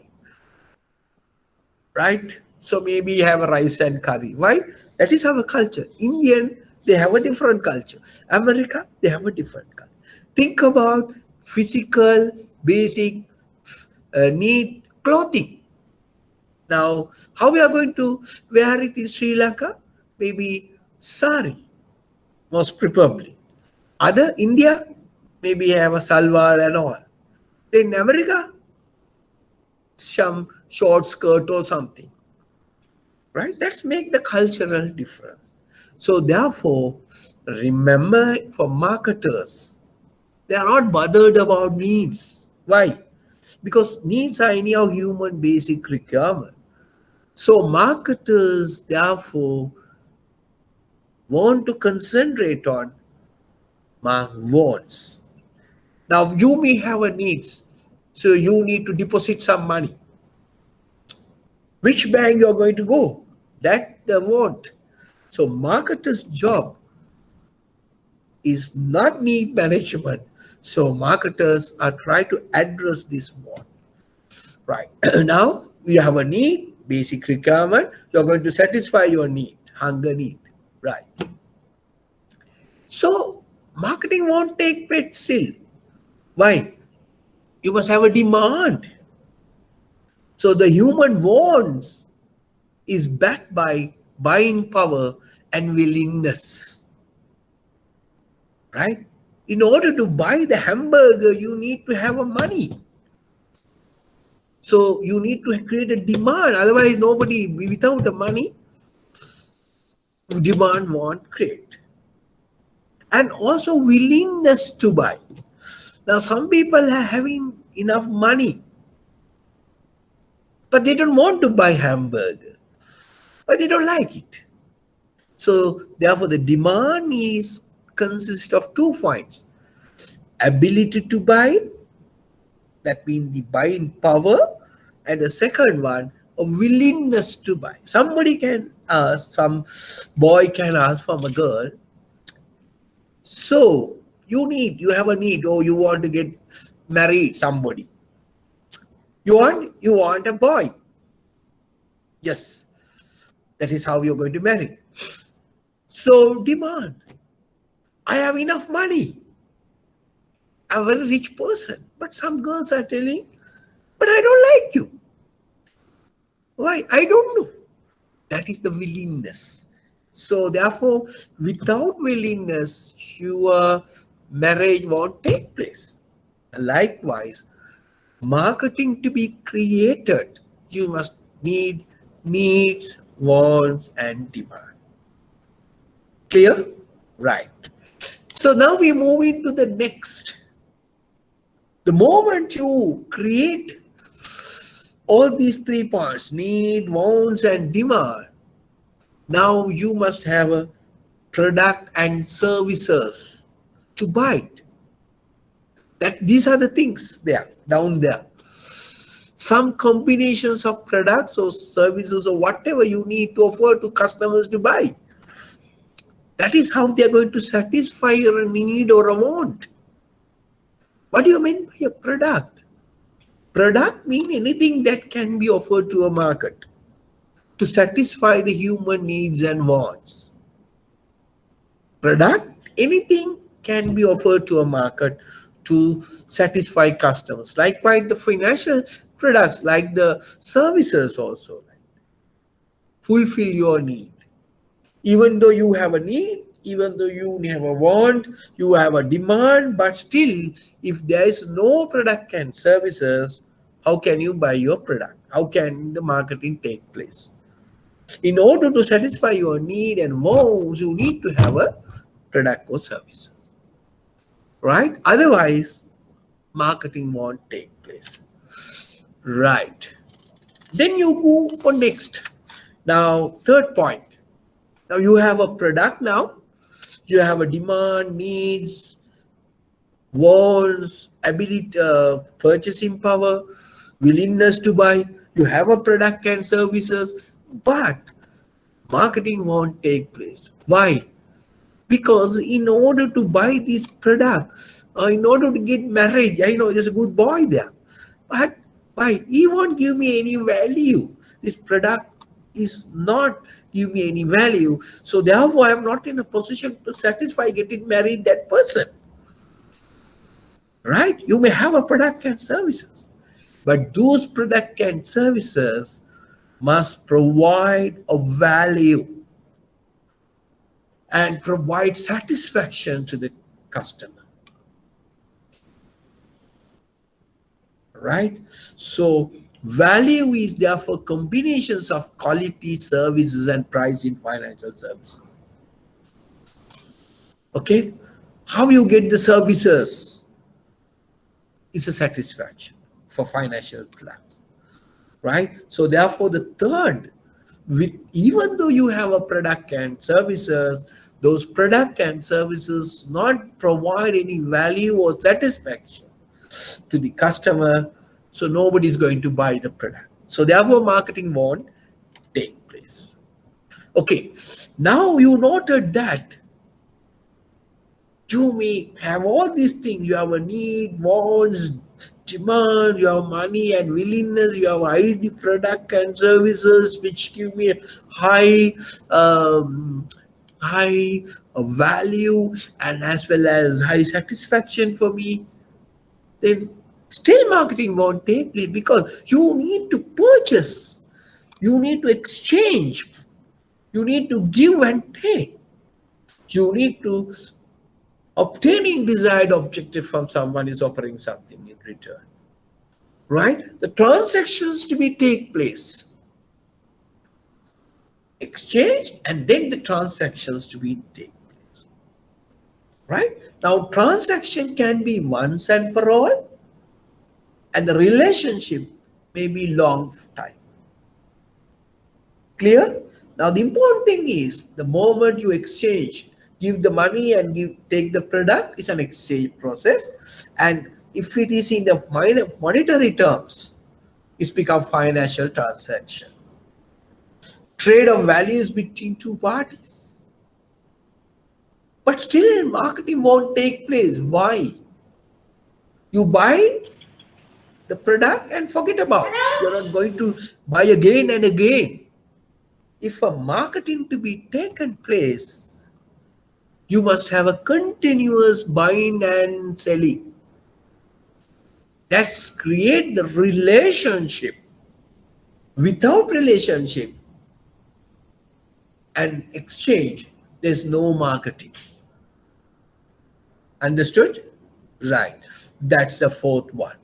right? So maybe you have a rice and curry. Why? That is our culture. Indian, they have a different culture. America, they have a different culture. Think about physical, basic need, clothing. Now, how we are going to wear it in Sri Lanka? Maybe sari, most probably. Other India, maybe have a salwar and all. In America, some short skirt or something. Right? Let's make the cultural difference. So therefore, remember, for marketers, they are not bothered about needs. Why? Because needs are anyhow human basic requirement. So marketers, therefore, want to concentrate on wants. Now, you may have a needs, so you need to deposit some money. Which bank you are going to go? That the want. So marketer's job is not need management. So marketers are trying to address this want. Right. Now, you have a need. Basic requirement, you're going to satisfy your need, hunger need, right? So marketing won't take pet still. Why? You must have a demand. So the human wants is backed by buying power and willingness, right? In order to buy the hamburger, you need to have a money. So you need to create a demand. Otherwise, nobody, without the money, demand won't create. And also willingness to buy. Now, some people are having enough money, but they don't want to buy hamburger, but they don't like it. So therefore, the demand consists of 2 points. Ability to buy, that means the buying power, and the second one, a willingness to buy. Somebody can ask, some boy can ask from a girl, so you have a need, or you want to get married somebody. You want a boy. Yes, that is how you're going to marry. So demand. I have enough money. I'm a very rich person. But some girls are telling, but I don't like you. Why? I don't know. That is the willingness. So therefore, without willingness, your marriage won't take place. Likewise, marketing to be created, you must need needs, wants, and demand. Clear? Right. So now we move into the next. The moment you create all these 3 points, need, wants, and demand, now you must have a product and services to buy it. That these are the things there, down there. Some combinations of products or services or whatever you need to offer to customers to buy. That is how they are going to satisfy your need or a want. What do you mean by a product? Product means anything that can be offered to a market to satisfy the human needs and wants. Product, anything can be offered to a market to satisfy customers. Likewise, the financial products, like the services also, fulfill your need. Even though you have a need, even though you have a want, you have a demand, but still, if there is no product and services, how can you buy your product? How can the marketing take place? In order to satisfy your need and wants, you need to have a product or services, right? Otherwise, marketing won't take place, right? Then you go for next. Now, third point. Now you have a product now. You have a demand, needs, wants, ability, purchasing power, willingness to buy. You have a product and services, but marketing won't take place. Why? Because in order to buy this product, in order to get married, I know there's a good boy there, but why? He won't give me any value. This product is not give me any value. So therefore, I'm not in a position to satisfy getting married that person. Right? You may have a product and services, but those product and services must provide a value and provide satisfaction to the customer. Right? So value is therefore combinations of quality, services, and price in financial services. Okay? How you get the services is a satisfaction for financial plans. Right? So therefore the third, even though you have a product and services, those product and services not provide any value or satisfaction to the customer, so nobody is going to buy the product. So therefore marketing won't take place. Okay, now you noted that you may have all these things. You have a need, wants, demand, you have money and willingness, you have ID product and services which give me a high value and as well as high satisfaction for me. Then still marketing won't take place because you need to purchase, you need to exchange, you need to give and take, you need to obtaining desired objective from someone is offering something in return, right? The transactions to be take place, exchange, and then the transactions to be take place, right? Now transaction can be once and for all, and the relationship may be long time. Clear? Now the important thing is the moment you exchange, give the money and take the product, is an exchange process. And if it is in the monetary terms, it's become financial transaction. Trade of values between two parties. But still marketing won't take place. Why? You buy the product and forget about it. You're not going to buy again and again. if a marketing to be taken place, you must have a continuous buying and selling. That's create the relationship. Without relationship and exchange, there's no marketing. Understood? Right. That's the fourth one.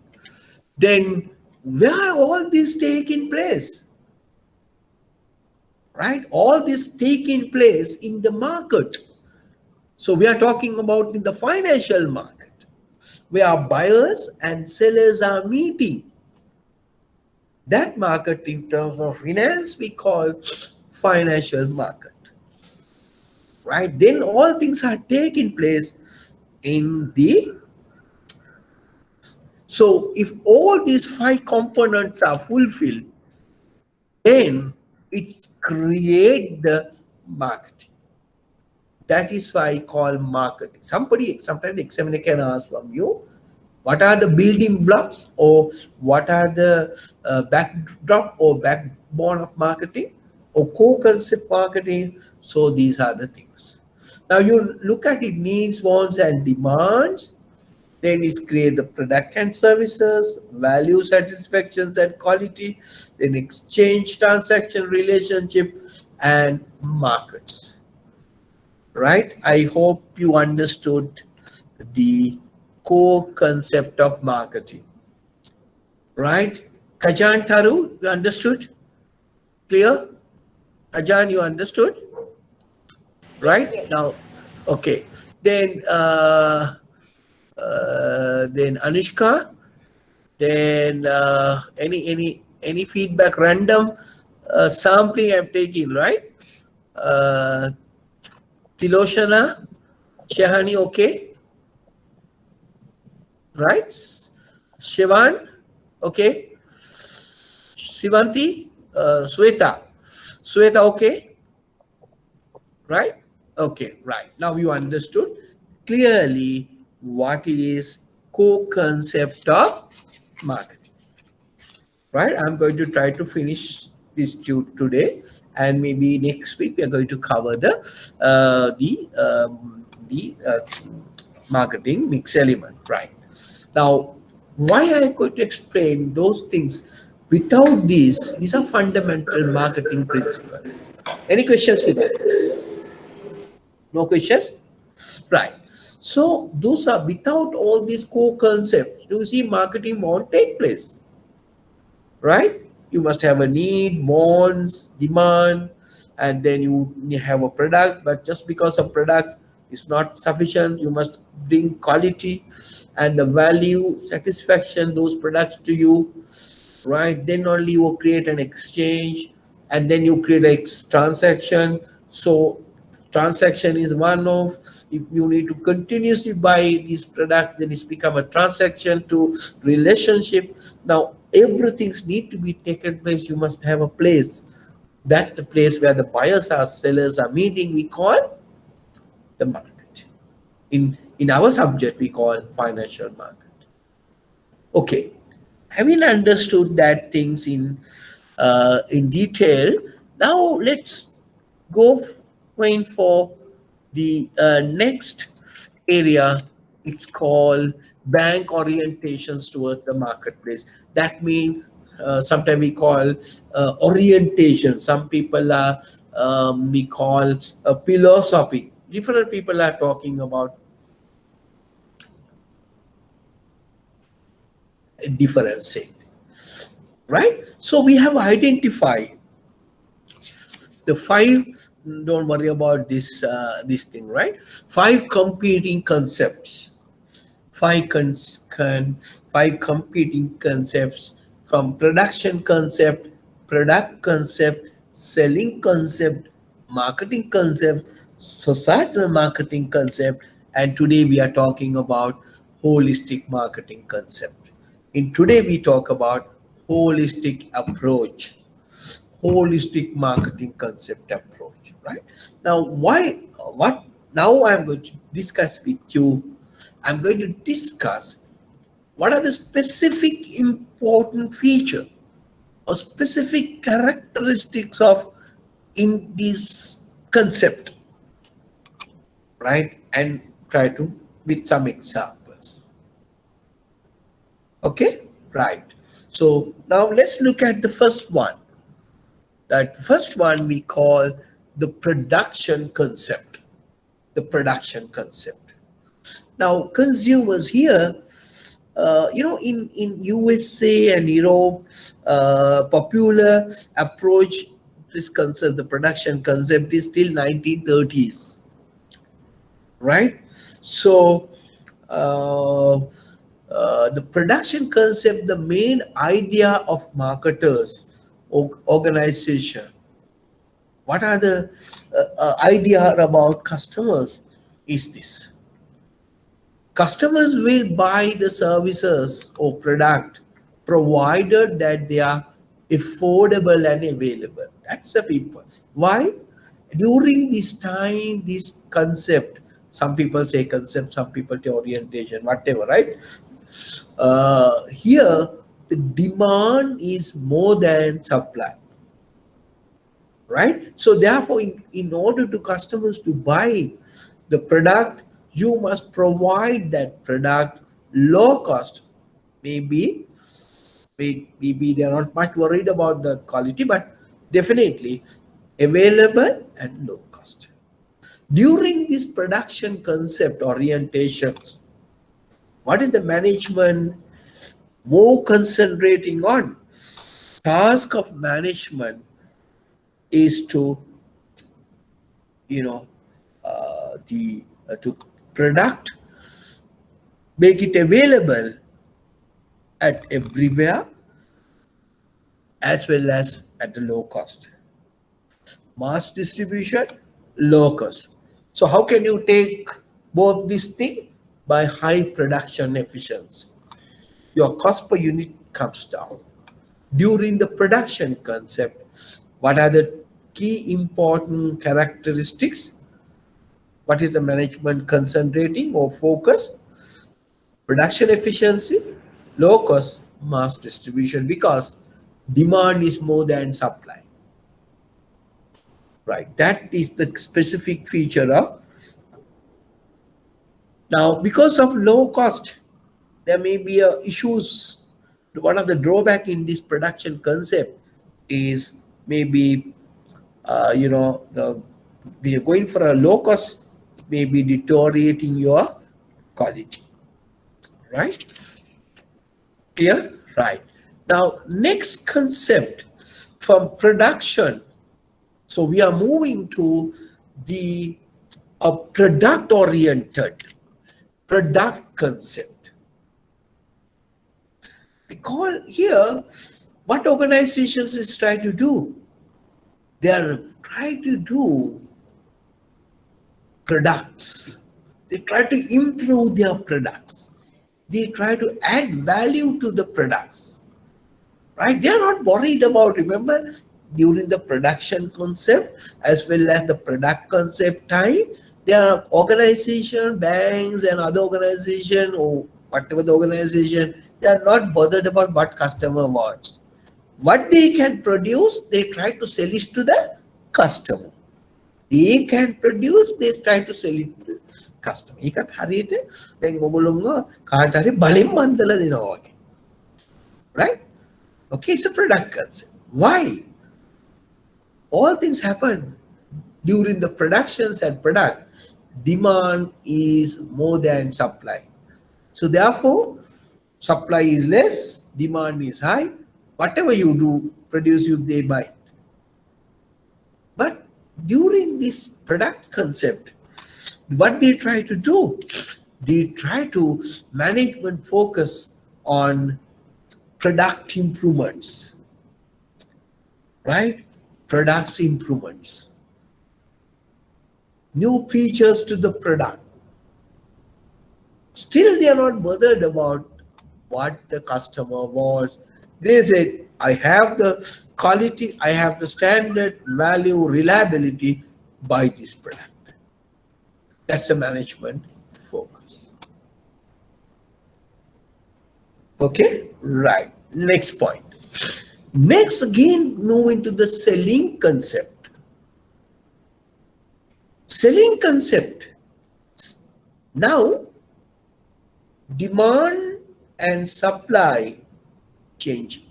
Then where all this taking place? Right? All this taking place in the market. So we are talking about in the financial market, where buyers and sellers are meeting. That market in terms of finance we call financial market. Right? Then all things are taking place in the. So if all these five components are fulfilled, then it's create the marketing. That is why I call marketing. Sometimes the examiner can ask from you, what are the building blocks or what are the backdrop or backbone of marketing or co-concept marketing? So these are the things. Now you look at it, needs, wants and demands. Then it's create the product and services, value, satisfactions and quality, then exchange, transaction, relationship and markets. Right? I hope you understood the core concept of marketing. Right? Kajan Taru, you understood? Clear? Kajan, you understood? Right? Yes. Now, okay. Then Anushka, then any feedback, random sampling I'm taking, right? Uh, Tiloshana, Shahani, okay, right? Shivan, okay. Sivanti, Sweta, okay, right? Okay, right. Now you understood clearly what is co-concept of marketing. Right? I'm going to try to finish this today, and maybe next week we are going to cover the marketing mix element. Right? Now, why I could explain those things without these are fundamental marketing principles. Any questions with that? No questions? Right. So those are without all these core concepts. You see, marketing won't take place. Right? You must have a need, wants, demand, and then you have a product. But just because a product is not sufficient, you must bring quality and the value, satisfaction those products to you. Right? Then only you create an exchange, and then you create a transaction. So transaction is one of, if you need to continuously buy this product, then it's become a transaction to relationship. Now everything's need to be taken place. You must have a place, that the place where the buyers are sellers are meeting we call the market. In our subject we call financial market. Okay, having understood that things in detail, now let's go going for the next area. It's called bank orientations towards the marketplace. That means sometimes we call orientation. Some people are we call philosophy. Different people are talking about a different thing, right? So we have identified the five. Don't worry about this thing, right? Five competing concepts, five competing concepts, from production concept, product concept, selling concept, marketing concept, societal marketing concept, and today we are talking about holistic marketing concept. In today we talk about holistic approach, holistic marketing concept approach. Right? Now why what now I'm going to discuss with you. I'm going to discuss what are the specific important feature or specific characteristics of in this concept, right? And try to with some examples. Okay, right. So now let's look at the first one. That first one we call the production concept. The production concept. Now, consumers here, in USA and Europe, popular approach this concept, the production concept is till 1930s, right? So, uh, the production concept, the main idea of marketers, organization, what are the idea about customers is this. Customers will buy the services or product provided that they are affordable and available. That's the people. Why? During this time, this concept, some people say concept, some people say orientation, whatever, right? Here, the demand is more than supply, right? So therefore, in order to customers to buy the product, you must provide that product low cost. Maybe maybe they're not much worried about the quality, but definitely available and low cost. During this production concept orientations, what is the management more concentrating on? Task of management is to, you know, the to product, make it available at everywhere as well as at a low cost. Mass distribution, low cost. So how can you take both these things? By high production efficiency. Your cost per unit comes down. During the production concept, what are the key important characteristics? What is the management concentrating or focus? Production efficiency, low cost, mass distribution, because demand is more than supply. Right, that is the specific feature of. Now, because of low cost, there may be issues. One of the drawback in this production concept is maybe, we are going for a low cost, maybe deteriorating your quality, right? Clear? Right. Now, next concept from production. So we are moving to the product-oriented product concept. Because here, what organizations is trying to do? They are trying to do products. They try to improve their products. They try to add value to the products. Right? They are not worried about, remember, during the production concept as well as the product concept time, there are organization, banks and other organization or whatever the organization, they are not bothered about what customer wants. What they can produce, they try to sell it to the customer. They can produce, they try to sell it to the customer. ඒකත් හරියට දැන් ඔයගොල්ලෝ කාට හරි බලෙන් මන්දලා දෙනවා වගේ. Right? Okay, it's a product concept. Why? All things happen during the productions and product. Demand is more than supply. So therefore, supply is less, demand is high. Whatever you do, produce, they buy. But during this product concept, what they try to do, they try to management focus on product improvements, right? Products improvements, new features to the product. Still, they are not bothered about what the customer wants. They say, I have the quality, I have the standard, value, reliability, buy this product. That's the management focus. Okay, right. Next point. Next, again, move into the selling concept. selling concept. Now, demand and supply change.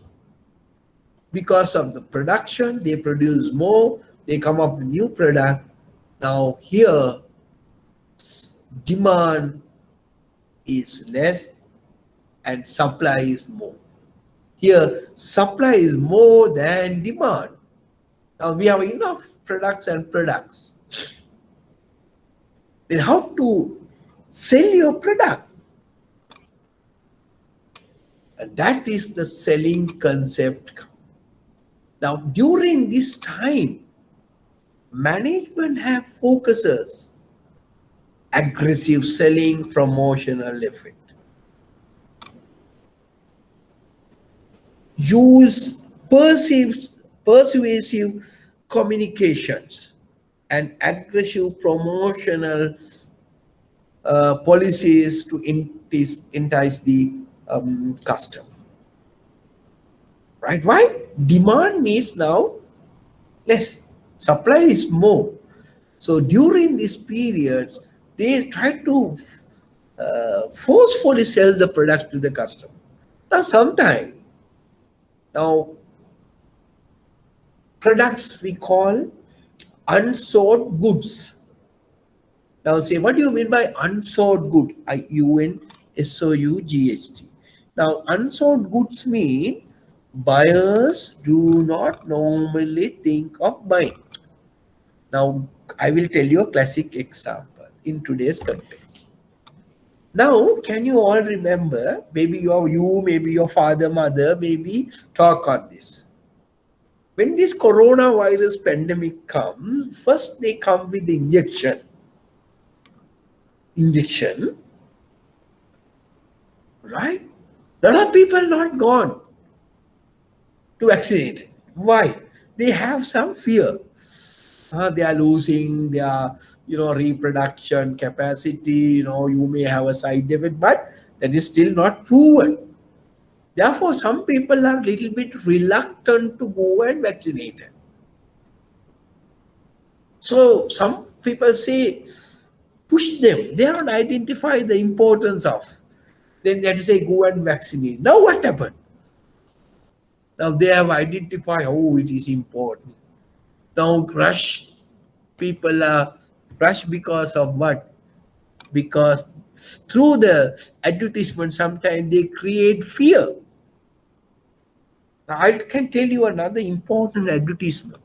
Because of the production, they produce more, they come up with new product. Now here, demand is less and supply is more. Here, supply is more than demand. Now we have enough products and products. Then how to sell your product? And that is the selling concept. Now during this time, management have focuses: aggressive selling, promotional effect. Use persuasive communications and aggressive promotional policies to entice the customer. Right? Why? Demand is now less, supply is more. So during these periods, they try to forcefully sell the product to the customer. Now, sometimes, products we call unsold goods. Now say, what do you mean by unsold good? UNSOUGHT. Now, unsold goods mean buyers do not normally think of buying. Now, I will tell you a classic example in today's context. Now, can you all remember, maybe you, maybe your father, mother, maybe talk on this. When this coronavirus pandemic comes, first they come with the injection. Right? A lot of people not gone to vaccinate. Why? They have some fear. They are losing their, reproduction capacity. You may have a side effect, but that is still not proven. Therefore, some people are a little bit reluctant to go and vaccinate. So some people say, push them. They don't identify the importance of. Then they have to say, go and vaccinate. Now what happened? Now they have identified, oh, it is important. Now people are rushed because of what? Because through the advertisement, sometimes they create fear. Now, I can tell you another important advertisement.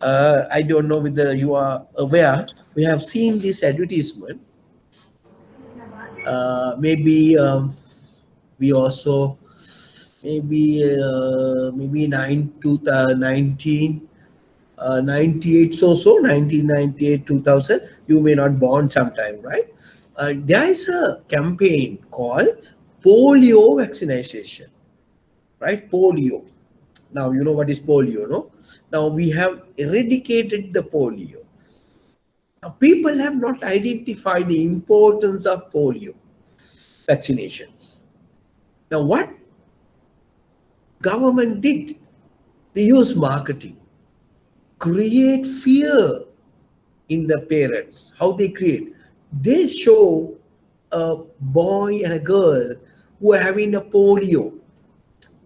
I don't know whether you are aware. We have seen this advertisement. Maybe we also maybe 1998 so 1998 2000. You may not born sometime, right? There is a campaign called polio vaccination, right? Polio. Now you know what is polio, no? Now we have eradicated the polio. Now people have not identified the importance of polio vaccinations. Now what government did? They use marketing, create fear in the parents. How they create? They show a boy and a girl who are having a polio.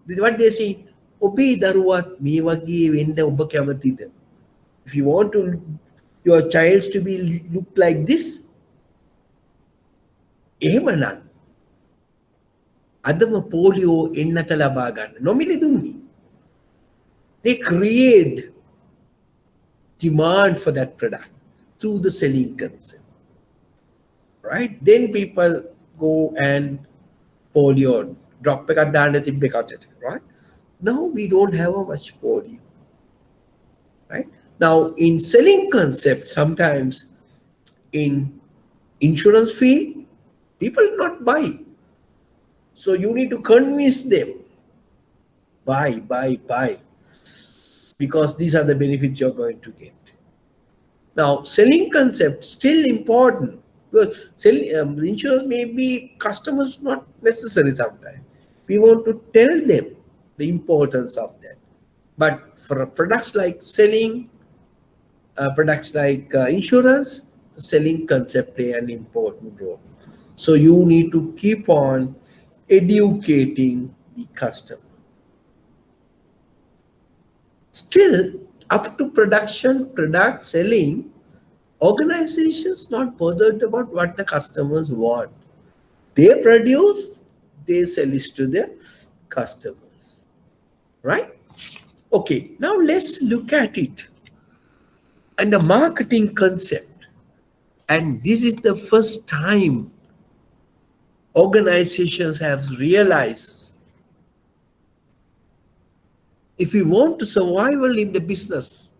What they say? Obe daruwat me wagi wenda obba kamathida. If you want to your child to be look like this, ehemanan. Adama polio ennata laba ganna. Nomile dunni. They create demand for that product through the selling concept. Right? Then people go and polio drop ekak danna tibbe katate, right? Now we don't have a much polio. Right? Now in selling concept, sometimes in insurance field, people not buy. So you need to convince them, buy. Because these are the benefits you're going to get. Now, selling concept still important. Because insurance may be customers not necessary sometimes. We want to tell them the importance of that. But for products like selling, Products like insurance, the selling concept play an important role. So you need to keep on educating the customer. Still, up to production, product selling, organizations not bothered about what the customers want. They produce, they sell it to their customers. Right? Okay, now let's look at it and the marketing concept. And this is the first time organizations have realized if you want to survival in the business,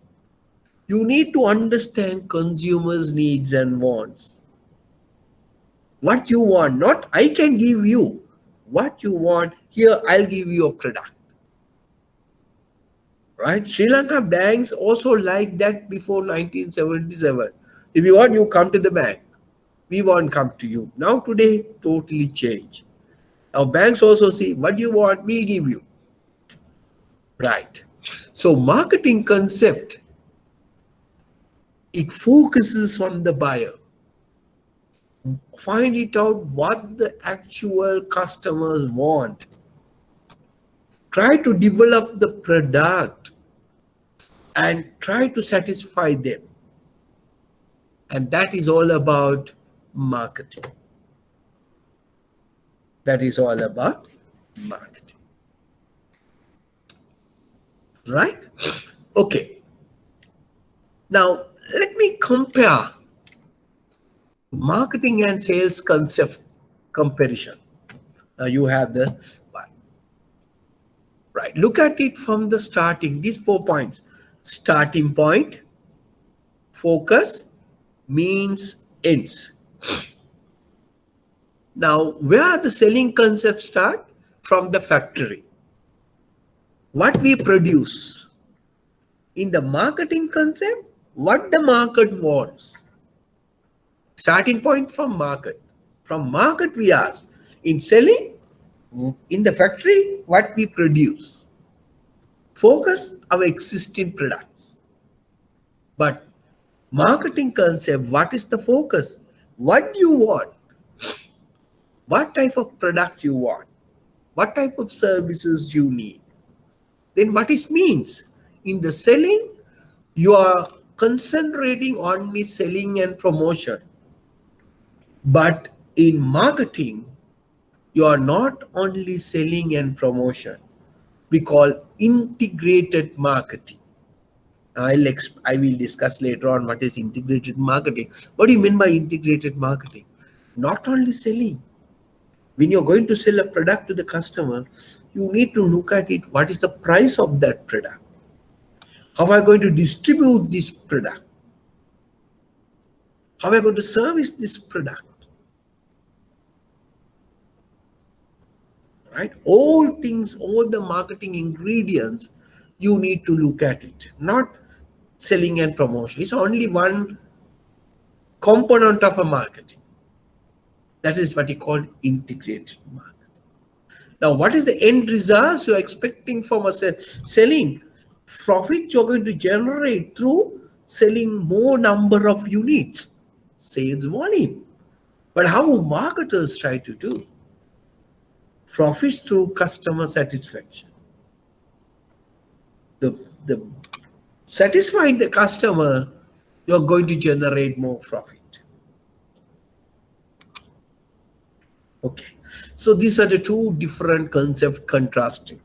you need to understand consumers' needs and wants. What you want, not I can give you. What you want, here I'll give you a product. Right? Sri Lanka banks also like that before 1977. If you want, you come to the bank. We won't come to you. Now today, totally changed. Now banks also see what you want, we'll give you. Right. So marketing concept, it focuses on the buyer. Find it out what the actual customers want. Try to develop the product and try to satisfy them. And that is all about marketing. That is all about marketing. Right? Okay. Now, let me compare marketing and sales concept comparison. Now you have the one. Right. Look at it from the starting, these 4 points. Starting point, focus, means, ends. Now, where the selling concepts start? From the factory. What we produce. In the marketing concept, what the market wants. Starting point from market. From market we ask. In selling, in the factory, what we produce. Focus our existing products. But marketing concept, what is the focus? What do you want? What type of products you want? What type of services you need? Then what it means? In the selling, you are concentrating on the selling and promotion. But in marketing, you are not only selling and promotion. We call integrated marketing. I will discuss later on what is integrated marketing. What do you mean by integrated marketing? Not only selling. When you're going to sell a product to the customer, you need to look at it. What is the price of that product? How am I going to distribute this product? How am I going to service this product? Right? All things, all the marketing ingredients, you need to look at it. Not selling and promotion. It's only one component of a marketing. That is what you call integrated marketing. Now, what is the end results you're expecting from a selling? Profit you're going to generate through selling more number of units, sales volume. But how marketers try to do? Profits through customer satisfaction. The satisfying the customer, you're going to generate more profit. Okay, so these are the two different concepts contrasting.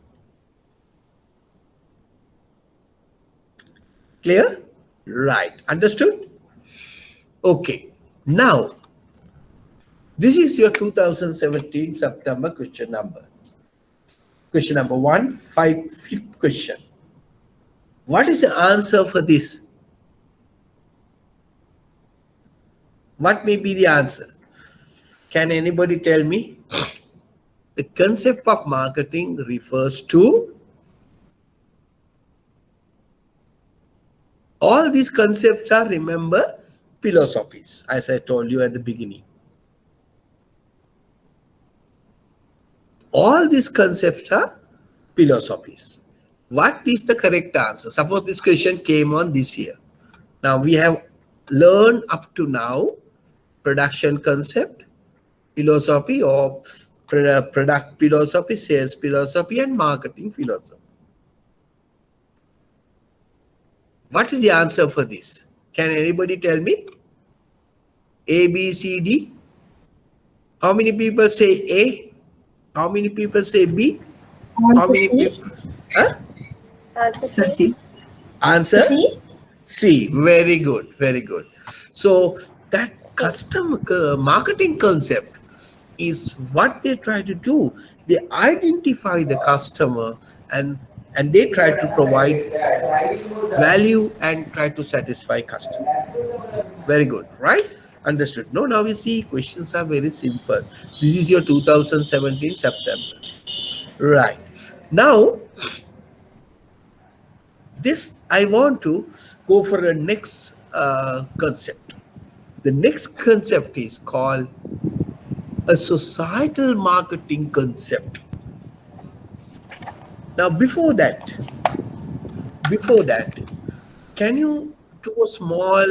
Clear? Right. Understood? Okay. Now, this is your 2017 September question number. Question number 1, 5th question. What is the answer for this? What may be the answer? Can anybody tell me? The concept of marketing refers to all these concepts are, remember, philosophies, as I told you at the beginning. All these concepts are philosophies. What is the correct answer? Suppose this question came on this year. Now we have learned up to now production concept, philosophy, or product philosophy, sales philosophy, and marketing philosophy. What is the answer for this? Can anybody tell me? A, B, C, D? How many people say A? How many people say B? How Answer many C. people? Huh? Answer So C. see, Answer C. C. Very good. Very good. So that custom marketing concept is what they try to do. They identify the customer, and they try to provide value and try to satisfy customer. Very good, right? Understood. No, now we see questions are very simple. This is your 2017 September. Right. Now, this I want to go for a next concept. The next concept is called a societal marketing concept. Now, before that, can you do a small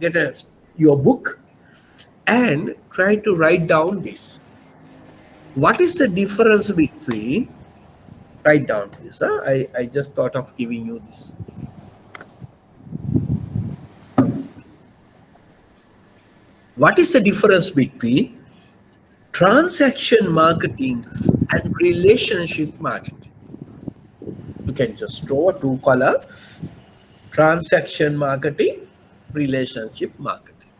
get your book and try to write down this. What is the difference between? Write down this. Huh? I just thought of giving you this. What is the difference between transaction marketing and relationship marketing? You can just draw a two color: transaction marketing, relationship marketing.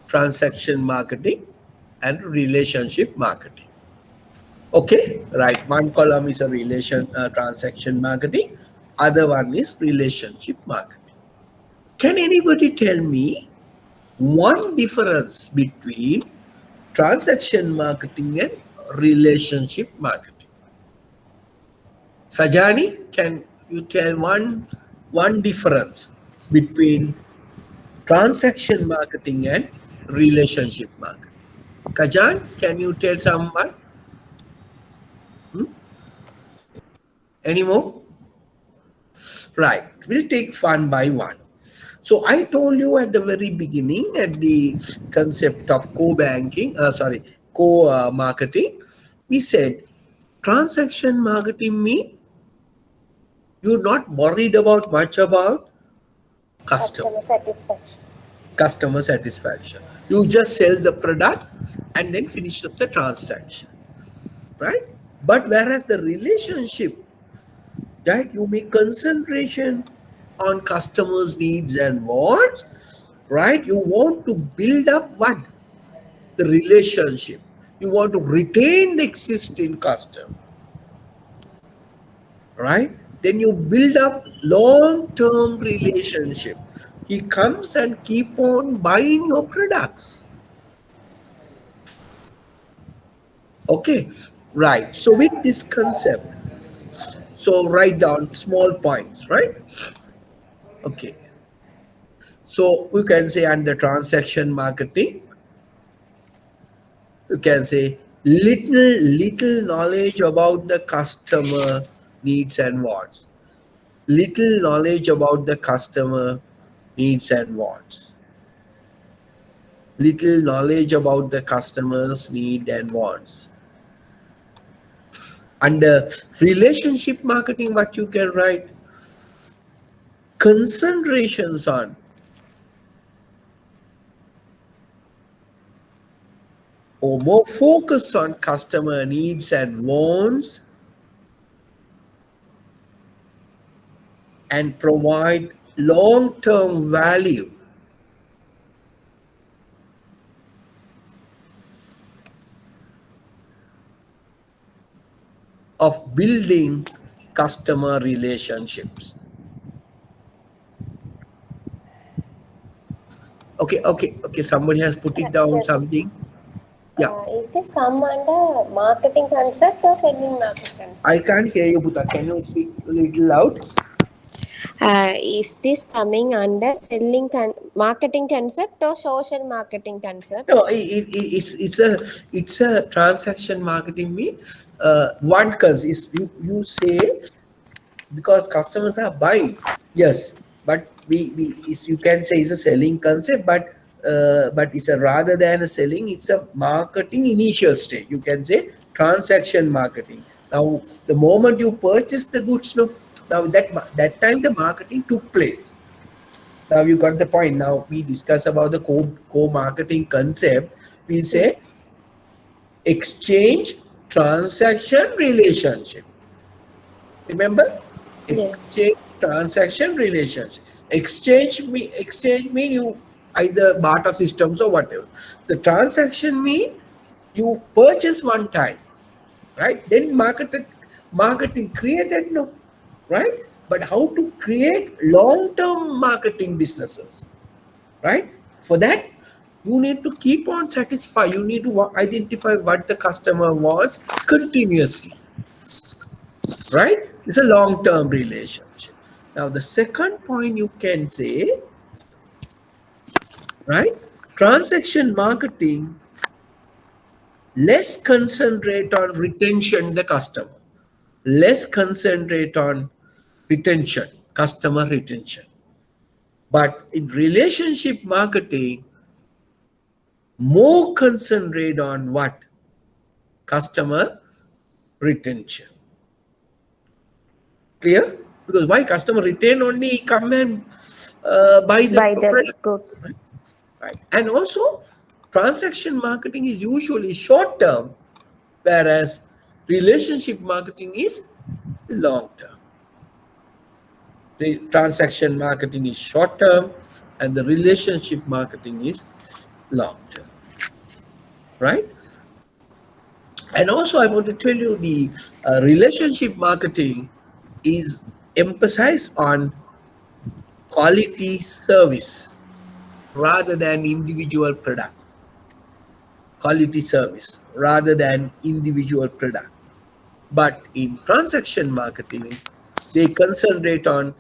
Transaction marketing and relationship marketing. Okay, right. One column is a transaction marketing. Other one is relationship marketing. Can anybody tell me one difference between transaction marketing and relationship marketing? Sajani, can you tell one difference between transaction marketing and relationship marketing? Kajan, can you tell someone? Hmm? Any more? Right. We'll take one by one. So I told you at the very beginning at the concept of co-marketing, we said transaction marketing means you're not worried about much about customer Customer satisfaction. customer satisfaction. You just sell the product and then finish up the transaction, right? But whereas the relationship, that you make concentration on customers' needs and wants, right? You want to build up what? The relationship. You want to retain the existing customer, right? Then you build up long-term relationship. He comes and keep on buying your products. Okay, right. So with this concept, so write down small points, right? Okay. So we can say under transaction marketing, you can say little knowledge about the customer needs and wants. Little knowledge about the customer needs and wants. Little knowledge about the customer's need and wants. Under relationship marketing, what you can write? Concentrations on or more focus on customer needs and wants, and provide long-term value of building customer relationships. Okay. Somebody has put it down Yes. something. Yeah. Is this come under marketing concept or selling market concept? I can't hear you, Buddha. Can you speak a little loud? Is this coming under marketing concept or social marketing concept? No, it's a transaction marketing. Me, one cause is you say because customers are buying. Yes, but we is you can say it's a selling concept, but it's a rather than a selling, it's a marketing initial stage. You can say transaction marketing. Now, the moment you purchase the goods, no, now that time the marketing took place. Now you got the point. Now we discuss about the co-marketing concept. We say exchange, transaction, relationship. Remember, Yes. exchange, transaction, relationship. Exchange mean you either barter systems or whatever. The transaction mean you purchase one time, right? Then marketing created, no, right? But how to create long-term marketing businesses, right? For that, you need to keep on satisfy. You need to identify what the customer wants continuously, right? It's a long-term relationship. Now, the second point you can say, right? Transaction marketing less concentrate on retention the customer, less concentrate on retention, customer retention. But in relationship marketing, more concentrate on what? Customer retention. Clear? Because why customer retain only come and buy the By the product, goods. right? And also, transaction marketing is usually short term, whereas relationship marketing is long term. The transaction marketing is short term, and the relationship marketing is long term, right? And also, I want to tell you the relationship marketing is emphasized on quality service rather than individual product. Quality service rather than individual product. But in transaction marketing, they concentrate on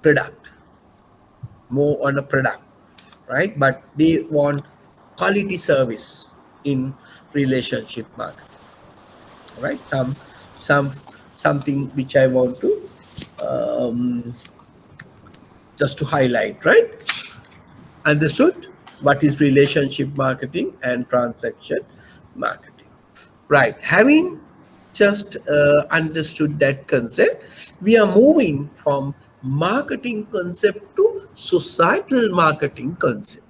product, more on a product, right? But they want quality service in relationship marketing, right? Some something which I want to um, just to highlight, right? Understood what is relationship marketing and transaction marketing, right? Having just understood that concept, we are moving from marketing concept to societal marketing concept.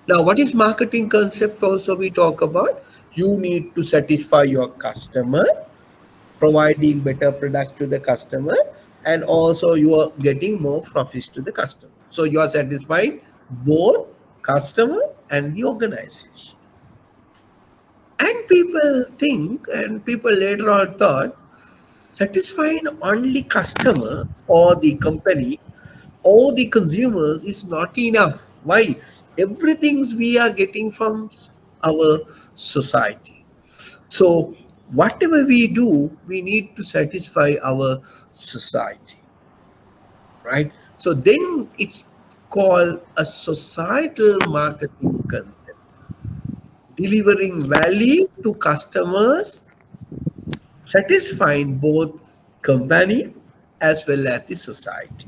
Now, what is marketing concept? Also, we talk about you need to satisfy your customer, providing better products to the customer, and also you are getting more profits to the customer. So you are satisfying both customer and the organization. And people think, and people later on thought, satisfying only customer or the company or the consumers is not enough. Why? Everything we are getting from our society. So whatever we do, we need to satisfy our society, right? So then it's called a societal marketing concept, delivering value to customers, satisfying both company as well as the society.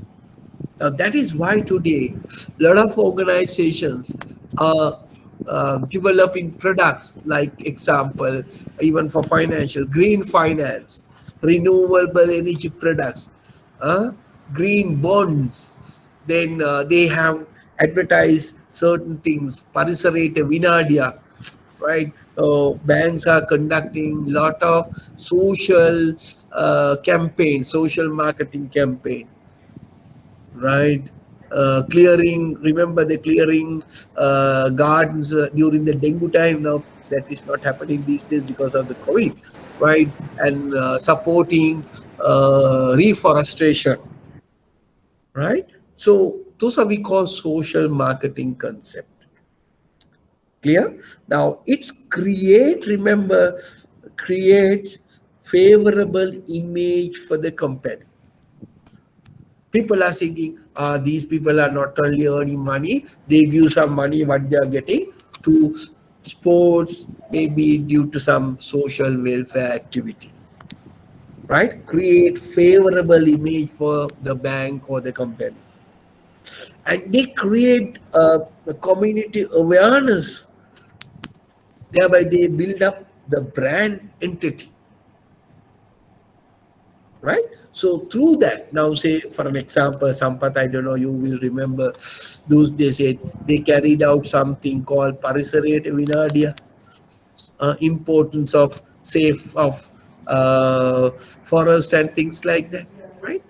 Now that is why today a lot of organizations are developing products like example, even for financial, green finance, renewable energy products, uh, green bonds. Then they have advertised certain things, Parisarete Vinadia, right? Banks are conducting lot of social campaign, social marketing campaign, right? Clearing, remember the clearing gardens during the dengue time. Now that is not happening these days because of the COVID, right? And supporting reforestation, right? So those are we call social marketing concept. Clear? Now it's create, remember, creates favorable image for the company. People are thinking, these people are not only earning money, they give some money what they are getting to sports, maybe due to some social welfare activity, right? Create favorable image for the bank or the company, and they create a community awareness. Thereby, they build up the brand entity, right? So through that, now say for an example, Sampath, I don't know, you will remember those days they carried out something called Parisarate Vinadiya, importance of safe of forest and things like that, right?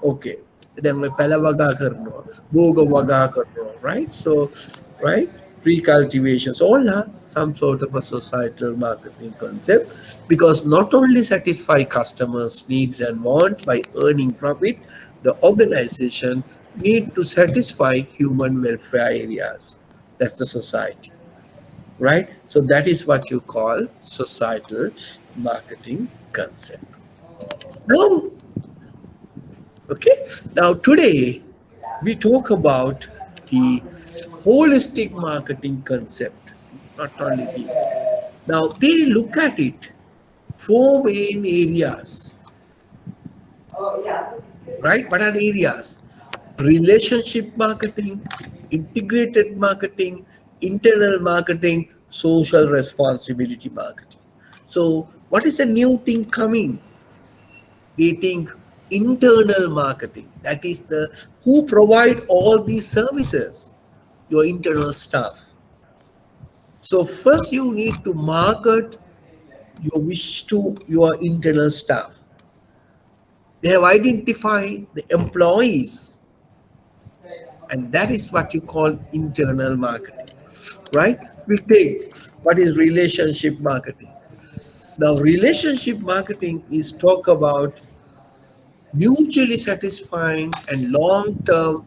Okay. Then we pelavaga karno, boga vaga karno, right? So, right? Pre-cultivations, all are some sort of a societal marketing concept, because not only satisfy customers' needs and wants by earning profit, the organization need to satisfy human welfare areas. That's the society, right? So that is what you call societal marketing concept. Now, okay, now today we talk about the holistic marketing concept, not only the. Now they look at it four main areas, right? What are the areas? Relationship marketing, integrated marketing, internal marketing, social responsibility marketing. So, what is the new thing coming? They think internal marketing, that is the who provide all these services, your internal staff. So, first you need to market your wish to your internal staff. They have identified the employees, and that is what you call internal marketing, right? We take what is relationship marketing. Now relationship marketing is talk about mutually satisfying and long-term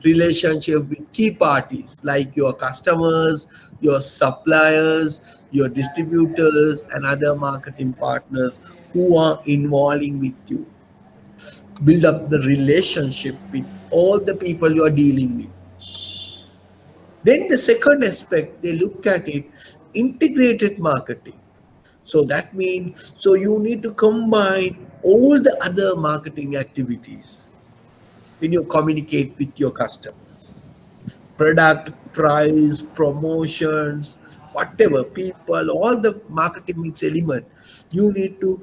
relationship with key parties like your customers, your suppliers, your distributors, and other marketing partners who are involving with you. Build up the relationship with all the people you are dealing with. Then the second aspect, they look at it, integrated marketing. So that means, so you need to combine all the other marketing activities when you communicate with your customers. Product, price, promotions, whatever, people, all the marketing mix element you need to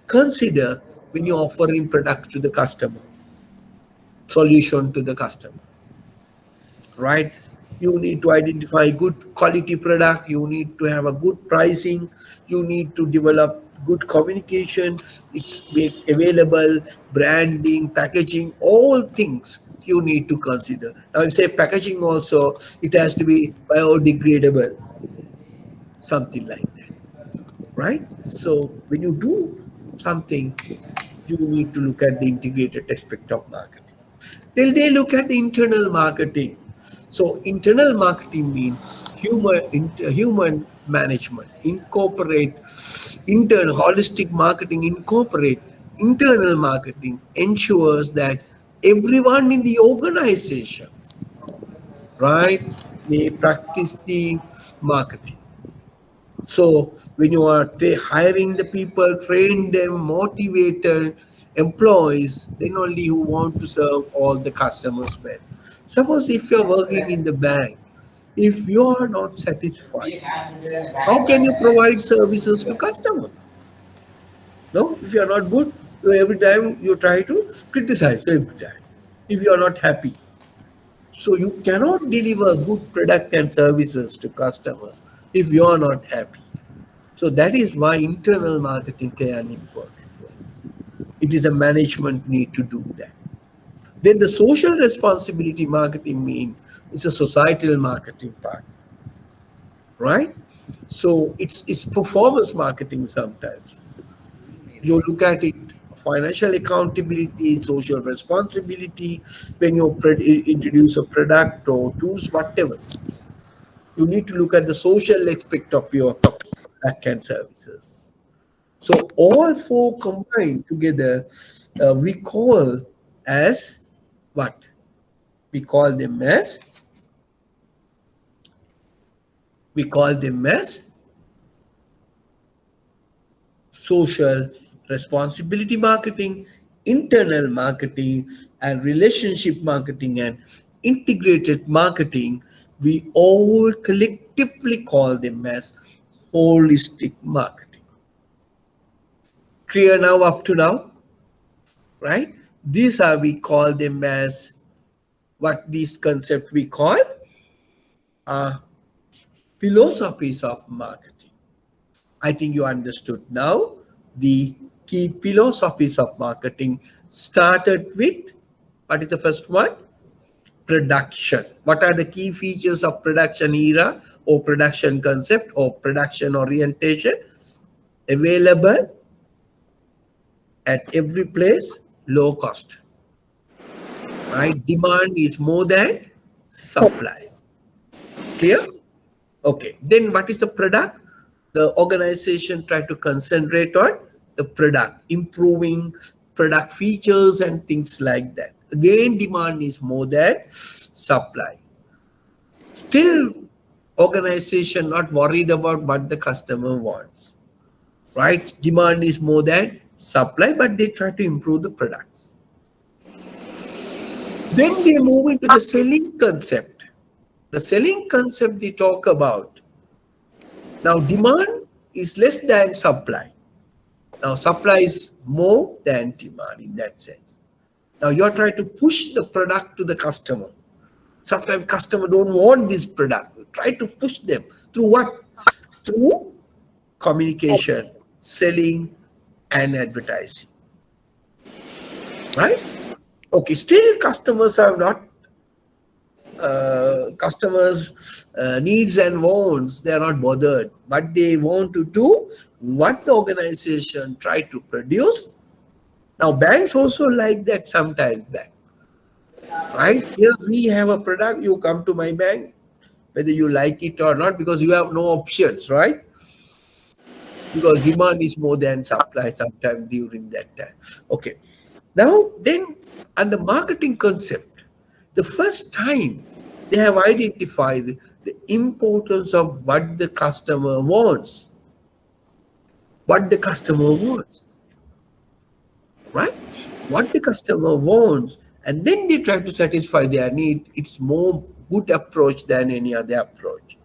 consider when you're offering product to the customer, solution to the customer, right? You need to identify good quality product, you need to have a good pricing, you need to develop good communication, it's make available, branding, packaging, all things you need to consider. Now I say packaging also, it has to be biodegradable, something like that, right? So when you do something, you need to look at the integrated aspect of marketing. Till they look at the internal marketing. So internal marketing means human management, incorporate internal holistic marketing, incorporate internal marketing, ensures that everyone in the organization, right, they practice the marketing. So when you are hiring the people, train them, motivated employees, then only you want to serve all the customers well. Suppose if you are working in the bank, if you are not satisfied, how can you provide services to customer? No, if you are not good, you every time you try to criticize every time. If you are not happy, so you cannot deliver good product and services to customer if you are not happy. So that is why internal marketing can important. It is a management need to do that. Then the social responsibility marketing mean it's a societal marketing part, right? So it's performance marketing sometimes. You look at it, financial accountability, social responsibility, when you introduce a product or tools, whatever. You need to look at the social aspect of your back end services. So all four combined together, we call as what? We call them as social responsibility marketing, internal marketing, and relationship marketing and integrated marketing. We all collectively call them as holistic marketing. Clear now up to now, right? These are, we call them as, what these concepts we call are philosophies of marketing. I think you understood now the key philosophies of marketing. Started with, what is the first one? Production. What are the key features of production era or production concept or production orientation? Available at every place, low cost. Right? Demand is more than supply. Clear? Okay. Then what is the product? The organization try to concentrate on the product, improving product features and things like that. Again, demand is more than supply. Still, organization not worried about what the customer wants. Right? Demand is more than supply, but they try to improve the products. Then they move into the selling concept. The selling concept they talk about. Now, demand is less than supply. Now, supply is more than demand in that sense. Now, you're trying to push the product to the customer. Sometimes customer don't want this product. You try to push them through what? Through communication, selling, and advertising. Right? Okay, still customers are not customers' needs and wants, they are not bothered, but they want to do what the organization try to produce. Now, banks also like that sometimes back, right? Here we have a product, you come to my bank, whether you like it or not, because you have no options, right? Because demand is more than supply sometimes during that time. Okay. Now, then, and the marketing concept, the first time they have identified the importance of what the customer wants. What the customer wants, right? What the customer wants, and then they try to satisfy their need. It's more good approach than any other approach,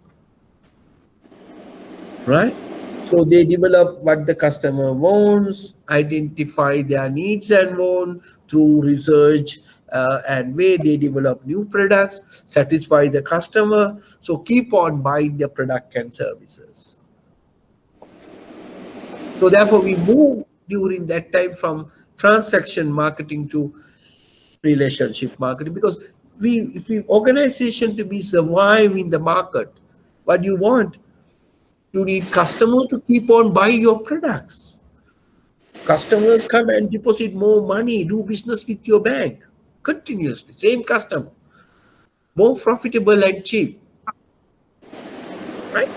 right? So they develop what the customer wants, identify their needs and wants through research, and way they develop new products, satisfy the customer. So keep on buying the product and services. So therefore, we move during that time from transaction marketing to relationship marketing, because if we organization to be survive in the market, what you want? You need customers to keep on buying your products. Customers come and deposit more money, do business with your bank continuously. Same customer, more profitable and cheap, right?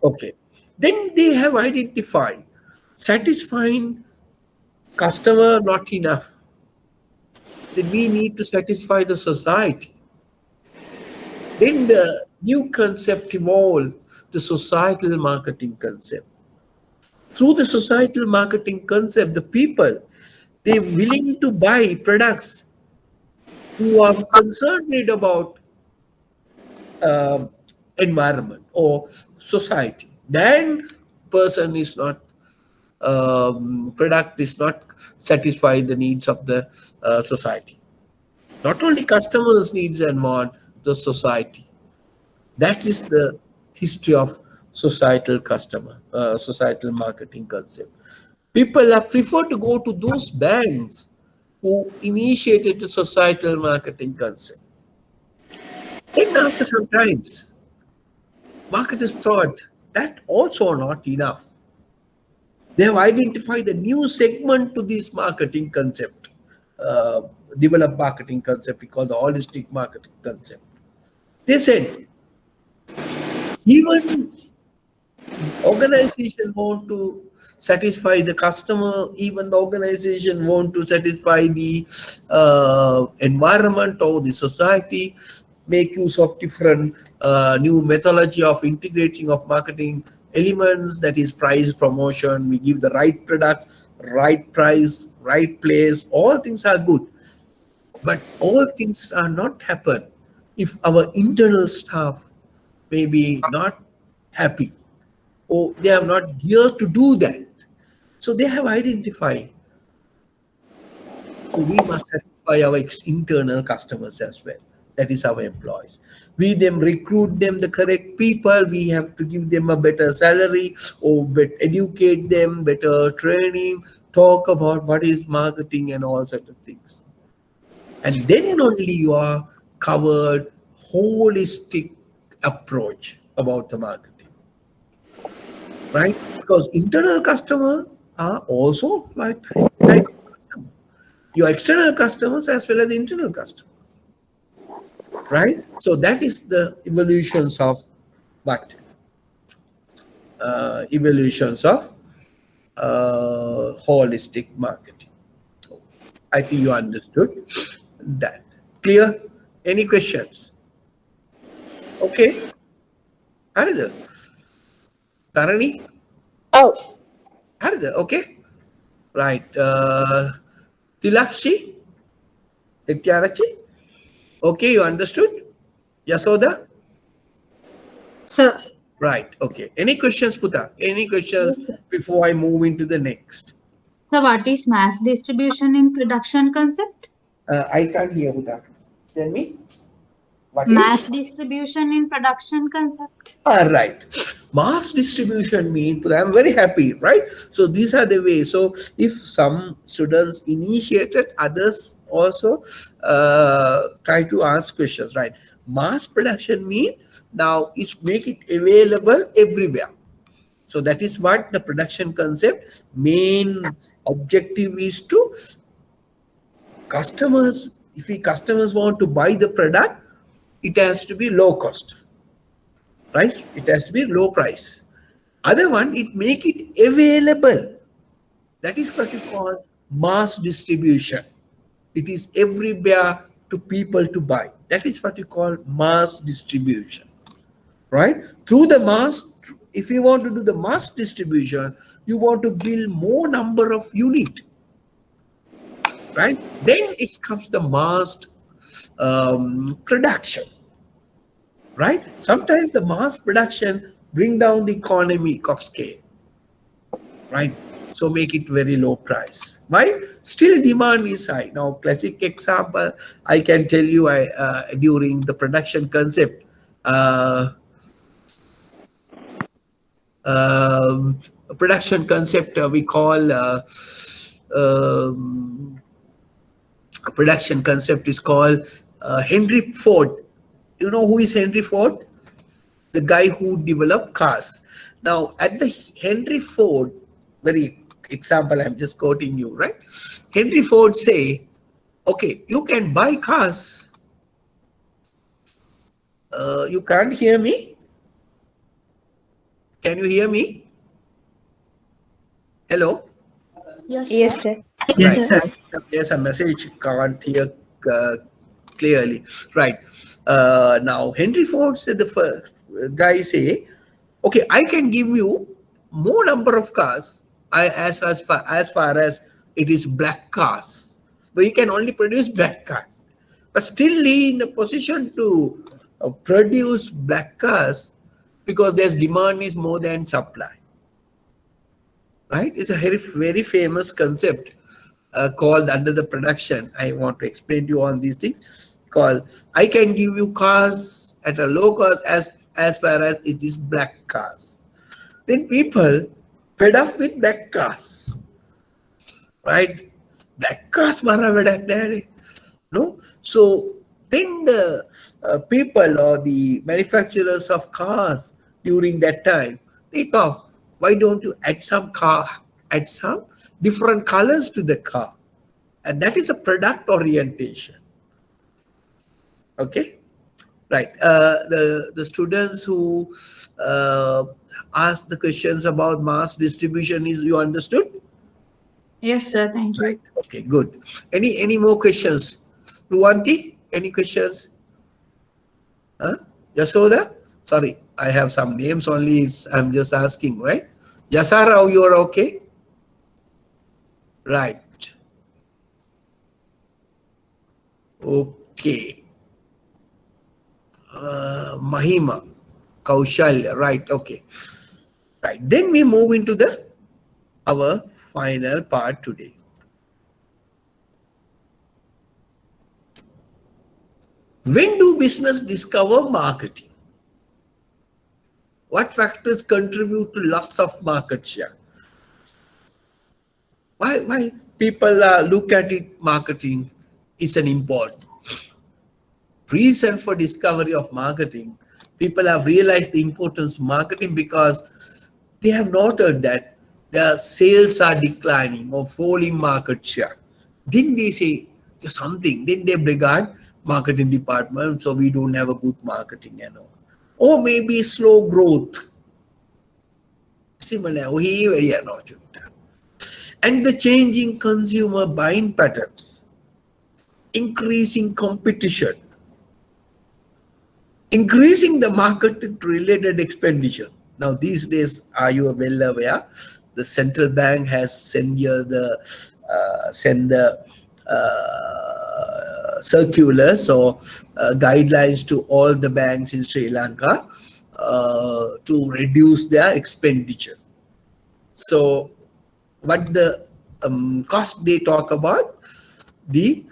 Okay. Then they have identified satisfying customer not enough. Then we need to satisfy the society. Then the new concept evolved, the societal marketing concept. Through the societal marketing concept, the people, they're willing to buy products who are concerned about uh, environment or society. Then person is not, product is not satisfying the needs of the society. Not only customers' needs and want, the society. That is the history of societal marketing concept. People have preferred to go to those banks who initiated the societal marketing concept. Then after some times, marketers thought that also not enough. They have identified a new segment to this marketing concept, uh, developed marketing concept, we call the holistic marketing concept. They said, even Organization want to satisfy the customer, even the organization want to satisfy the environment or the society, make use of different new methodology of integrating of marketing elements, that is price promotion. We give the right products, right price, right place, all things are good, but all things are not happen if our internal staff may be not happy, or they are not here to do that. So they have identified. So we must satisfy our internal customers as well. That is our employees. We them recruit them the correct people. We have to give them a better salary, or educate them, better training, talk about what is marketing and all such of things. And then only you are covered holistic approach about the marketing, right? Because internal customer are also type of customer. Your external customers as well as the internal customers, right? So that is the evolutions of what evolutions of holistic marketing. So I think you understood that. Clear? Any questions? Okay. Harida, Tarani, Oh, Harida. Okay. Right. Tilakshi, Nityarachi. Okay, you understood? Yasoda? Sir, Right. Okay. Any questions, Puta? Any questions before I move into the next? so what is mass distribution in production concept? I can't hear Puta. Tell me. What Mass is? distribution in production concept. Right. Mass distribution means I'm very happy, right? So these are the ways. So if some students initiated, others also try to ask questions, right? Mass production mean now is make it available everywhere. So that is what the production concept main objective is to customers. If we customers want to buy the product, it has to be low cost, right? It has to be low price. Other one, it make it available. That is what you call mass distribution. It is everywhere to people to buy. That is what you call mass distribution, right? Through the mass, if you want to do the mass distribution, you want to build more number of unit, right? Then it comes the mass production, right? Sometimes the mass production bring down the economy of scale, right? So make it very low price. Why? Still demand is high. Now, classic example, I can tell you, I during the production concept, uh, um, production concept we call um, production concept is called Henry Ford. You know who is Henry Ford? The guy who developed cars. Now, at the Henry Ford, very example, I'm just quoting you, right? Henry Ford say, okay, you can buy cars. You can't hear me? Can you hear me? Hello? Yes, sir. yes, sir. Yes, Right. sir. There's a message, can't hear clearly. Right. Now, Henry Ford said the first guy say, okay, I can give you more number of cars as far as it is black cars, but you can only produce black cars. But still, he in a position to produce black cars because there's demand is more than supply, right? It's a very famous concept called under the production. I want to explain to you on these things. Called I can give you cars at a low cost as far as it is black cars. Then people fed up with black cars, right? Black cars, daddy. No, so then the people or the manufacturers of cars during that time, they thought, why don't you add some different colors to the car, and that is a product orientation. Okay, right. The students who uh, ask the questions about mass distribution. Is you understood? Yes, sir. Thank Right. you. Okay, good. Any more questions? Ruwanti, any questions? Huh? Yasoda? Sorry, I have some names only. I'm just asking, right? Yasara, you are okay? Right. Okay. Mahima, Kaushalya, right? Okay. Right. Then we move into the our final part today. When do business discover marketing? What factors contribute to loss of market share? Why people look at it marketing is an important reason for discovery of marketing. People have realized the importance of marketing because they have noted that their sales are declining or falling market share. Then they say there's something. Then they regard marketing department, so we don't have a good marketing and all. Or maybe slow growth. Similar, we very annoyed. And the changing consumer buying patterns, increasing competition, increasing the market related expenditure. Now these days, are you well aware, the central bank has send the circulars or guidelines to all the banks in Sri Lanka to reduce their expenditure. So what the cost they talk about? The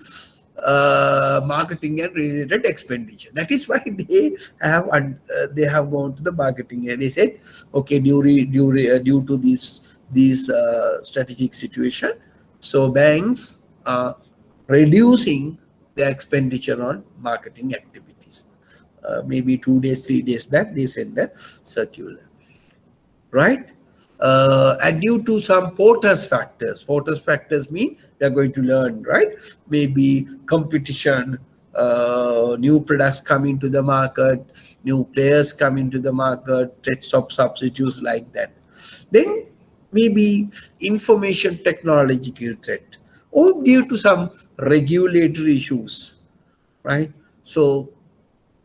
marketing and related expenditure. That is why they have gone to the marketing and they said, okay, due to this strategic situation, so banks are reducing their expenditure on marketing activities. Maybe 2 days, 3 days back, they sent a circular, right? And due to some Porter's factors mean they're going to learn, right? Maybe competition, new products coming to the market, new players coming to the market, threats of substitutes like that. Then maybe information technological threat, or due to some regulatory issues, right? So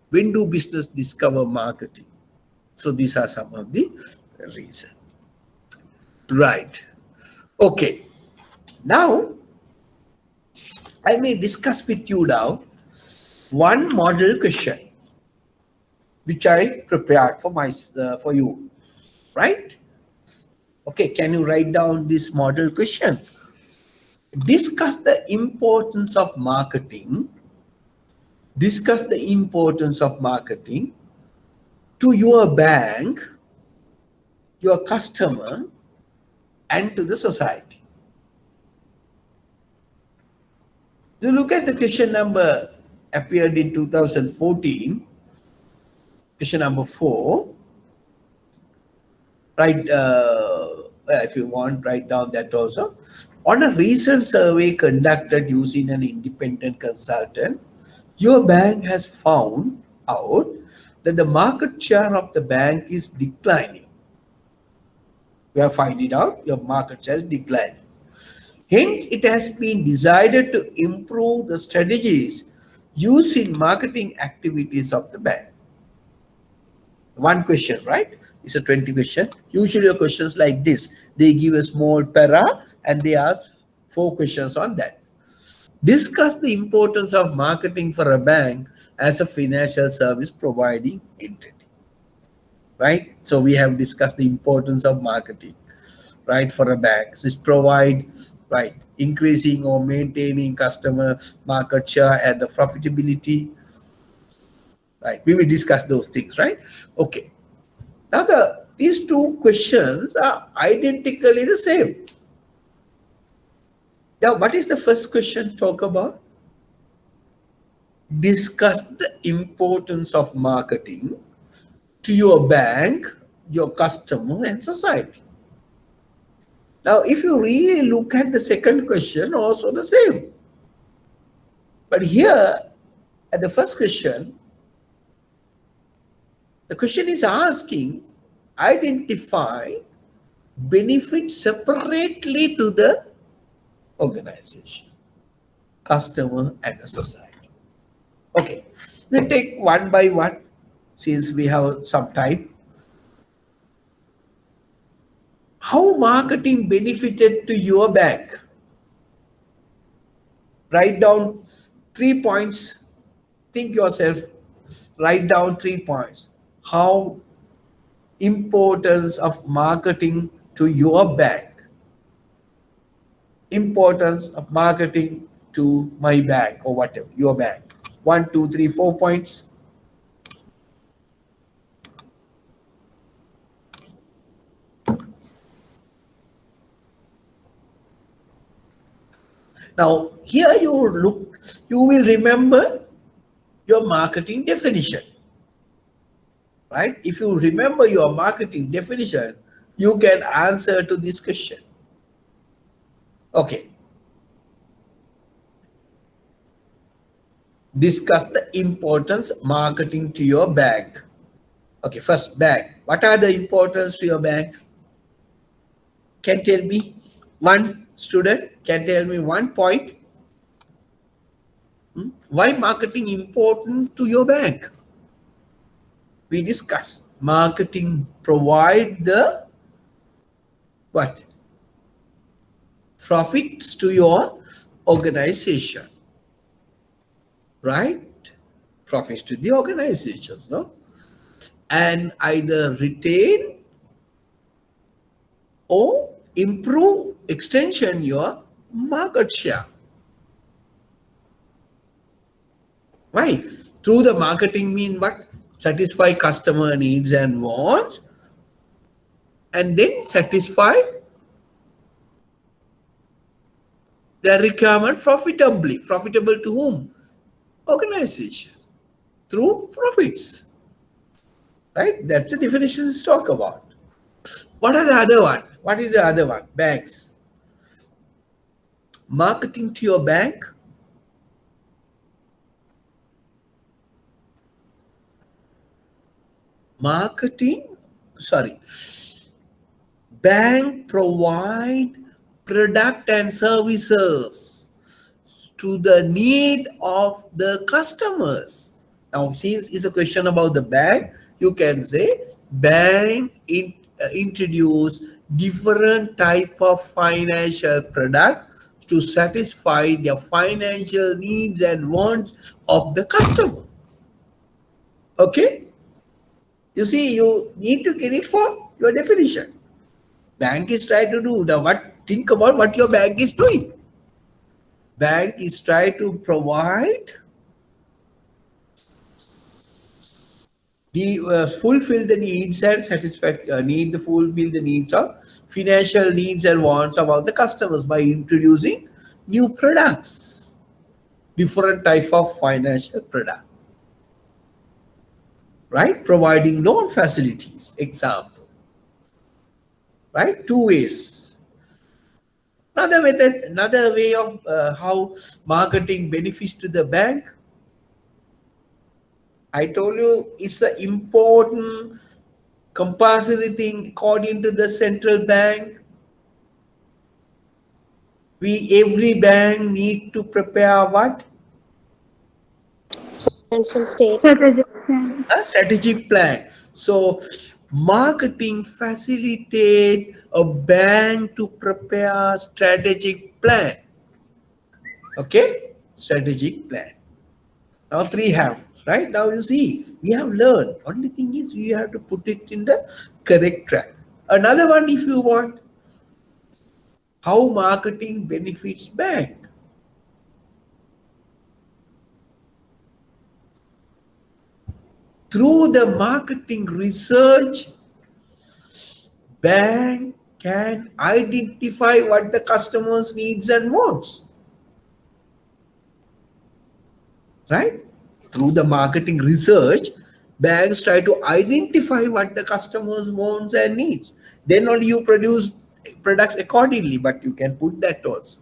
when do business discover marketing? So these are some of the reasons. Right. Okay. Now, I may discuss with you now one model question which I prepared for you. Right? Okay. Can you write down this model question? Discuss the importance of marketing. Discuss the importance of marketing to your bank, your customer, and to the society. You look at the question number appeared in 2014, question number 4. Write, if you want, write down that also. On a recent survey conducted using an independent consultant, your bank has found out that the market share of the bank is declining. You have found it out, your market share is declining. Hence, it has been decided to improve the strategies used in marketing activities of the bank. One question, right? It's a 20 question. Usually questions like this, they give a small para and they ask 4 questions on that. Discuss the importance of marketing for a bank as a financial service providing entity. Right? So we have discussed the importance of marketing, right, for a bank. So it's provide, right, increasing or maintaining customer market share and the profitability. Right? We will discuss those things, right? Okay. Now these 2 questions are identically the same. Now, what is the first question talk about? Discuss the importance of marketing to your bank, your customer, and society. Now, if you really look at the second question, also the same. But here, at the first question, the question is asking identify benefits separately to the organization, customer, and the society. Okay, we'll take one by one since we have some time. How marketing benefited to your bank? Write down 3 points. Think yourself. Write down 3 points. How importance of marketing to your bank? Importance of marketing to my bank or whatever, your bank. 1, 2, 3, 4 points. Now, here you will remember your marketing definition, right? If you remember your marketing definition, you can answer to this question. Okay. Discuss the importance of marketing to your bank. Okay, first, bank. What are the importance to your bank? Can tell me one student? Can tell me 1 point? Why marketing important to your bank? We discuss. Marketing provide the what? Profits to your organization. Right? Profits to the organizations, no? And either retain or improve extension your market share. Why? Through the marketing mean what? Satisfy customer needs and wants, and then satisfy their requirement profitably. Profitable to whom? Organization. Through profits. Right? That's the definition to talk about. What are the other one? What is the other one? Banks. Marketing to your bank. Bank provide product and services to the need of the customers. Now, since it's a question about the bank, you can say bank introduce different type of financial product to satisfy their financial needs and wants of the customer. Okay? You see, you need to get it for your definition. Bank is trying to do now. Think about what your bank is doing. Bank is trying to provide fulfill the needs and fulfill the needs of financial needs and wants of the customers by introducing new products, different type of financial product, right? Providing loan facilities, example, right? 2 ways. Another method, another way of how marketing benefits to the bank. I told you it's an important compulsory thing according to the central bank. Every bank need to prepare what? Financial state. Strategic plan. A strategic plan. So marketing facilitate a bank to prepare strategic plan. Okay, strategic plan. Now 3 have. Right now you see, we have learned. Only thing is we have to put it in the correct track. Another one, if you want, how marketing benefits bank. Through the marketing research, bank can identify what the customers needs and wants. Right? Through the marketing research, banks try to identify what the customers wants and needs. Then only you produce products accordingly, but you can put that also.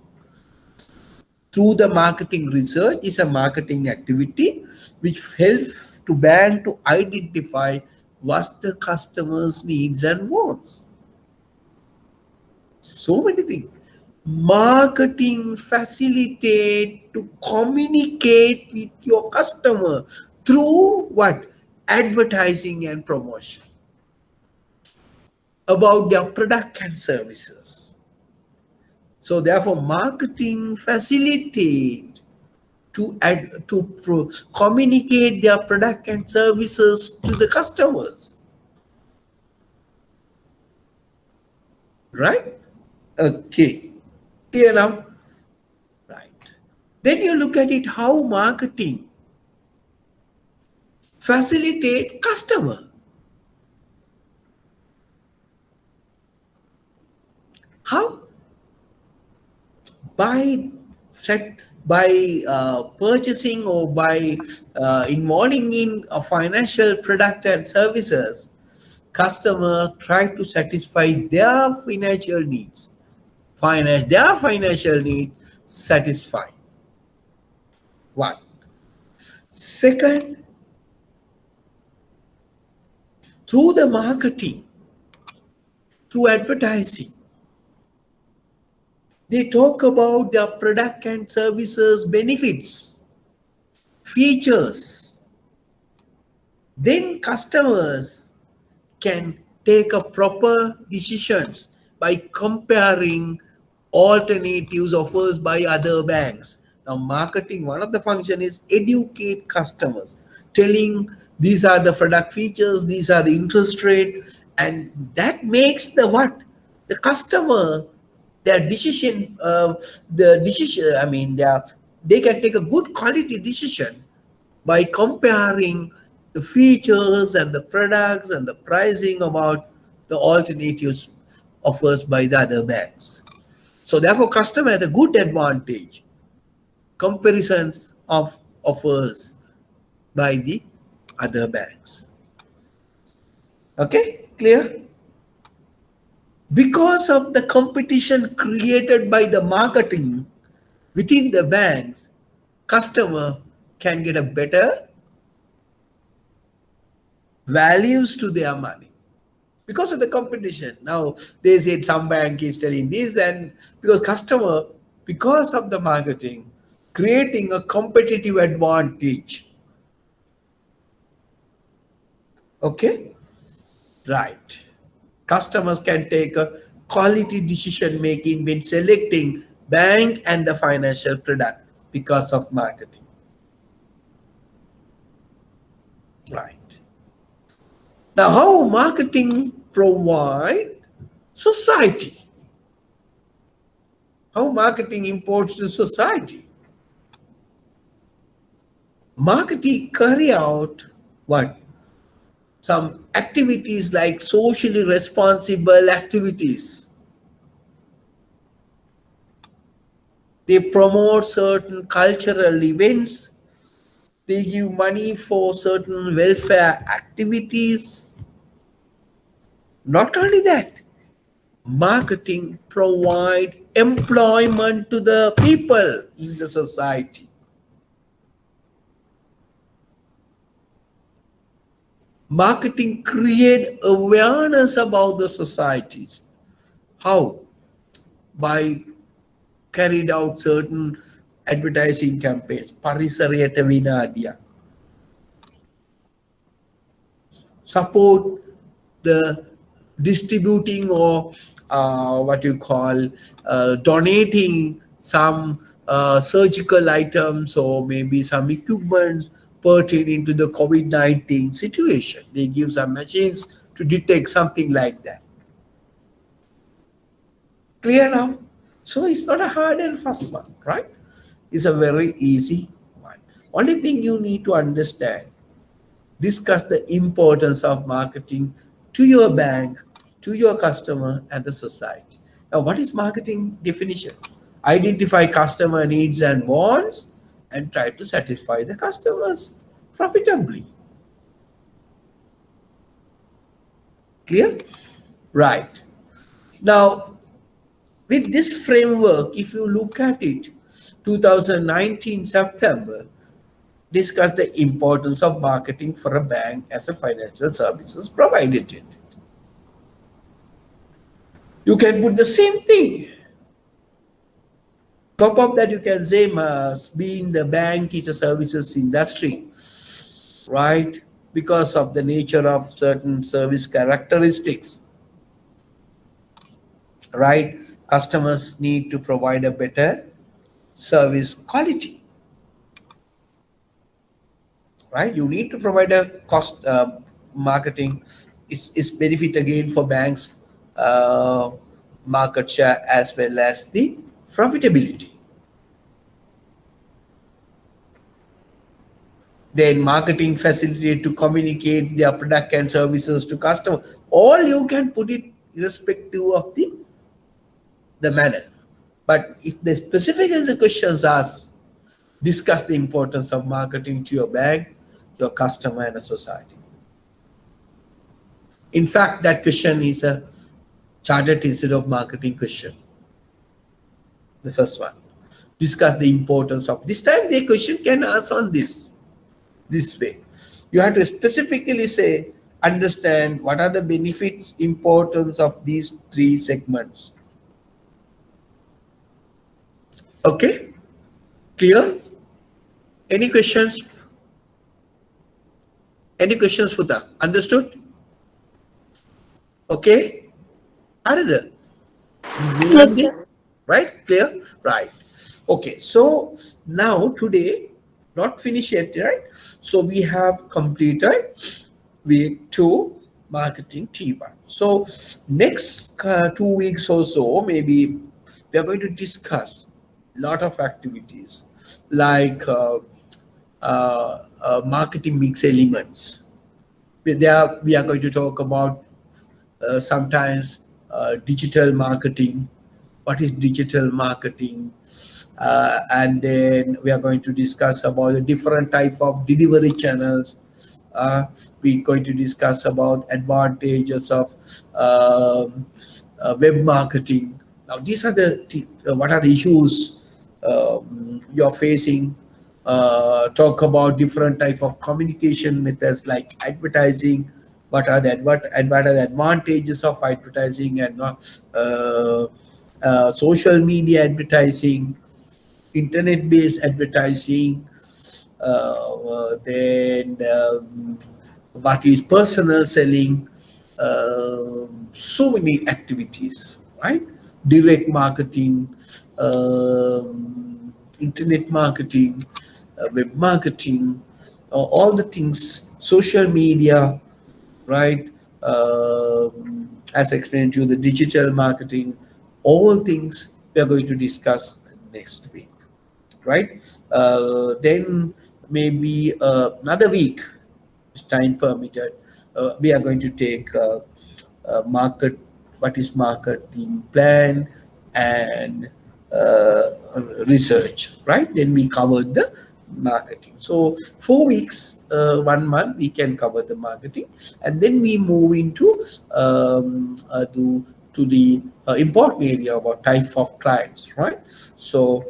Through the marketing research is a marketing activity which helps to bank to identify what's the customer's needs and wants. So many things. Marketing facilitate to communicate with your customer through what? Advertising and promotion about their product and services. So therefore, marketing facilitate to communicate their product and services to the customers. Right? Okay. Clear now? Right. Then you look at it how marketing facilitate customer. How? By purchasing or by involving in a financial product and services, customers try to satisfy their financial needs. Their financial needs satisfied. One. Second, through the marketing, through advertising, they talk about their product and services benefits, features. Then customers can take a proper decisions by comparing alternatives offers by other banks. Now marketing, one of the function is educate customers, telling these are the product features, these are the interest rate, and that makes the what? The customer, their decision, I mean, they can take a good quality decision by comparing the features and the products and the pricing about the alternatives offers by the other banks. So therefore, customer has a good advantage. Comparisons of offers by the other banks. Okay, clear? Because of the competition created by the marketing within the banks, customer can get a better values to their money because of the competition. Now they said some bank is telling this, and because of the marketing, creating a competitive advantage. Okay, right. Customers can take a quality decision making when selecting bank and the financial product because of marketing. Right. Now, how marketing provide society? How marketing imports to society? Marketing carry out what? Some activities like socially responsible activities. They promote certain cultural events. They give money for certain welfare activities. Not only that, marketing provide employment to the people in the society. Marketing create awareness about the societies. How? By carried out certain advertising campaigns. Parisariyata Vinadiya. Support the distributing or what you call donating some surgical items or maybe some equipments pertaining to the COVID-19 situation. They give some machines to detect something like that. Clear now? So it's not a hard and fast one, right? It's a very easy one. Only thing you need to understand, discuss the importance of marketing to your bank, to your customer, and the society. Now, what is marketing definition? Identify customer needs and wants and try to satisfy the customers profitably. Clear? Right. Now, with this framework, if you look at it, 2019 September, discuss the importance of marketing for a bank as a financial services provider. You can put the same thing. Top of that, you can say must being the bank is a services industry, right? Because of the nature of certain service characteristics, right? Customers need to provide a better service quality, right? You need to provide a cost marketing. It's benefit again for banks, uh, market share as well as the profitability. Then marketing facilitate to communicate their product and services to customer. All you can put it irrespective of the manner. But if the specifically the questions asked, discuss the importance of marketing to your bank, your customer, and a society. In fact, that question is a chartered institute of marketing question. The first one. Discuss the importance of this time the question can ask on this way. You have to specifically say, understand what are the benefits, importance of these three segments. Okay, clear? Any questions? Any questions, Futa? Understood? Okay, Arida, Yes, sir. right? Clear? Right. Okay, so now today, not finished yet, right? So we have completed week 2 marketing T1. So next 2 weeks or so, maybe we are going to discuss a lot of activities like marketing mix elements. We are going to talk about sometimes digital marketing. What is digital marketing? And then we are going to discuss about the different type of delivery channels. We're going to discuss about advantages of web marketing. Now, these are what are the issues you're facing. Talk about different type of communication methods like advertising. What are the advantages of advertising and not social media advertising, internet-based advertising, then what is personal selling, so many activities, right? Direct marketing, internet marketing, web marketing, all the things, social media, right? As I explained to you, the digital marketing, all things we are going to discuss next week, right? Then maybe another week, time permitted, we are going to take market, what is marketing plan and uh, research, right? Then we covered the marketing. So 4 weeks, 1 month, we can cover the marketing, and then we move into to the important area about type of clients, right? So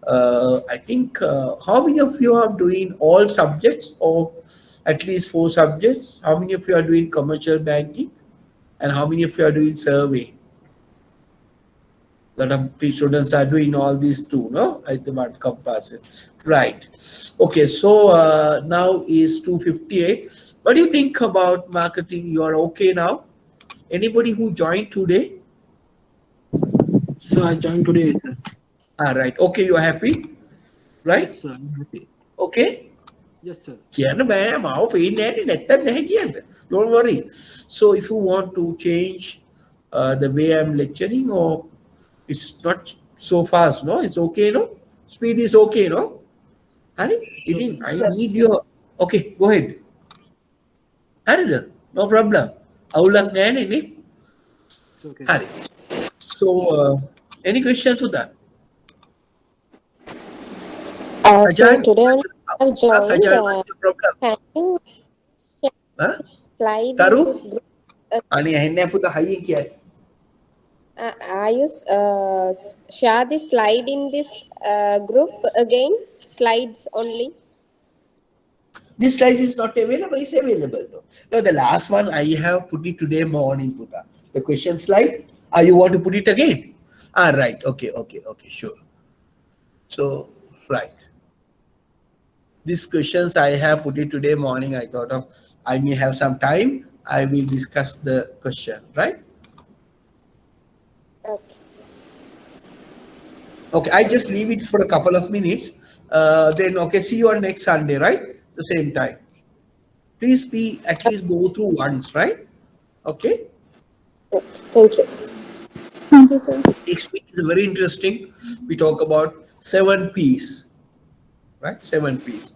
I think how many of you are doing all subjects or at least 4 subjects? How many of you are doing commercial banking? And how many of you are doing survey? A lot of students are doing all these too, no? I demand comparison. Right. Okay, so now is 2:58. What do you think about marketing? You are okay now? Anybody who joined today? So I joined today, sir. Ah, right. Okay, you are happy? Right? Yes, sir. I'm happy. Okay? Yes, sir. කියන්න බෑ මාව පේන්නේ නැහැනේ නැත්තම් නැහැ කියන්න. Don't worry. So if you want to change the way I'm lecturing, or it's not so fast, no? It's okay, no? Speed is okay, no? Hari, It's you okay, think sir. I need your... Okay, go ahead. Hari, no problem. අවුලක් නැහැ නේ. It's okay. Hari. So any questions with that? So Kajan, today only I have joined. Kajan, what's your problem? Can you Huh? slide Taru? in this group? Ani ඇහෙන්නේ නැහැ පුතා හයියෙන් කියයි. Are you share the slide in this group again? Slides only. This slice is not available, it's available. No, the last one I have put it today morning, Puta. The question slide. You want to put it again? Right. Okay, sure. So, right. These questions I have put it today morning. I thought of I may have some time. I will discuss the question, right? Okay. Okay, I just leave it for a couple of minutes. Then, okay, see you on next Sunday, right? The same time. Please be at least go through once, right? Okay. Thank you, sir. Thank you, sir. Next week is very interesting. We talk about 7 P's, right? 7 P's.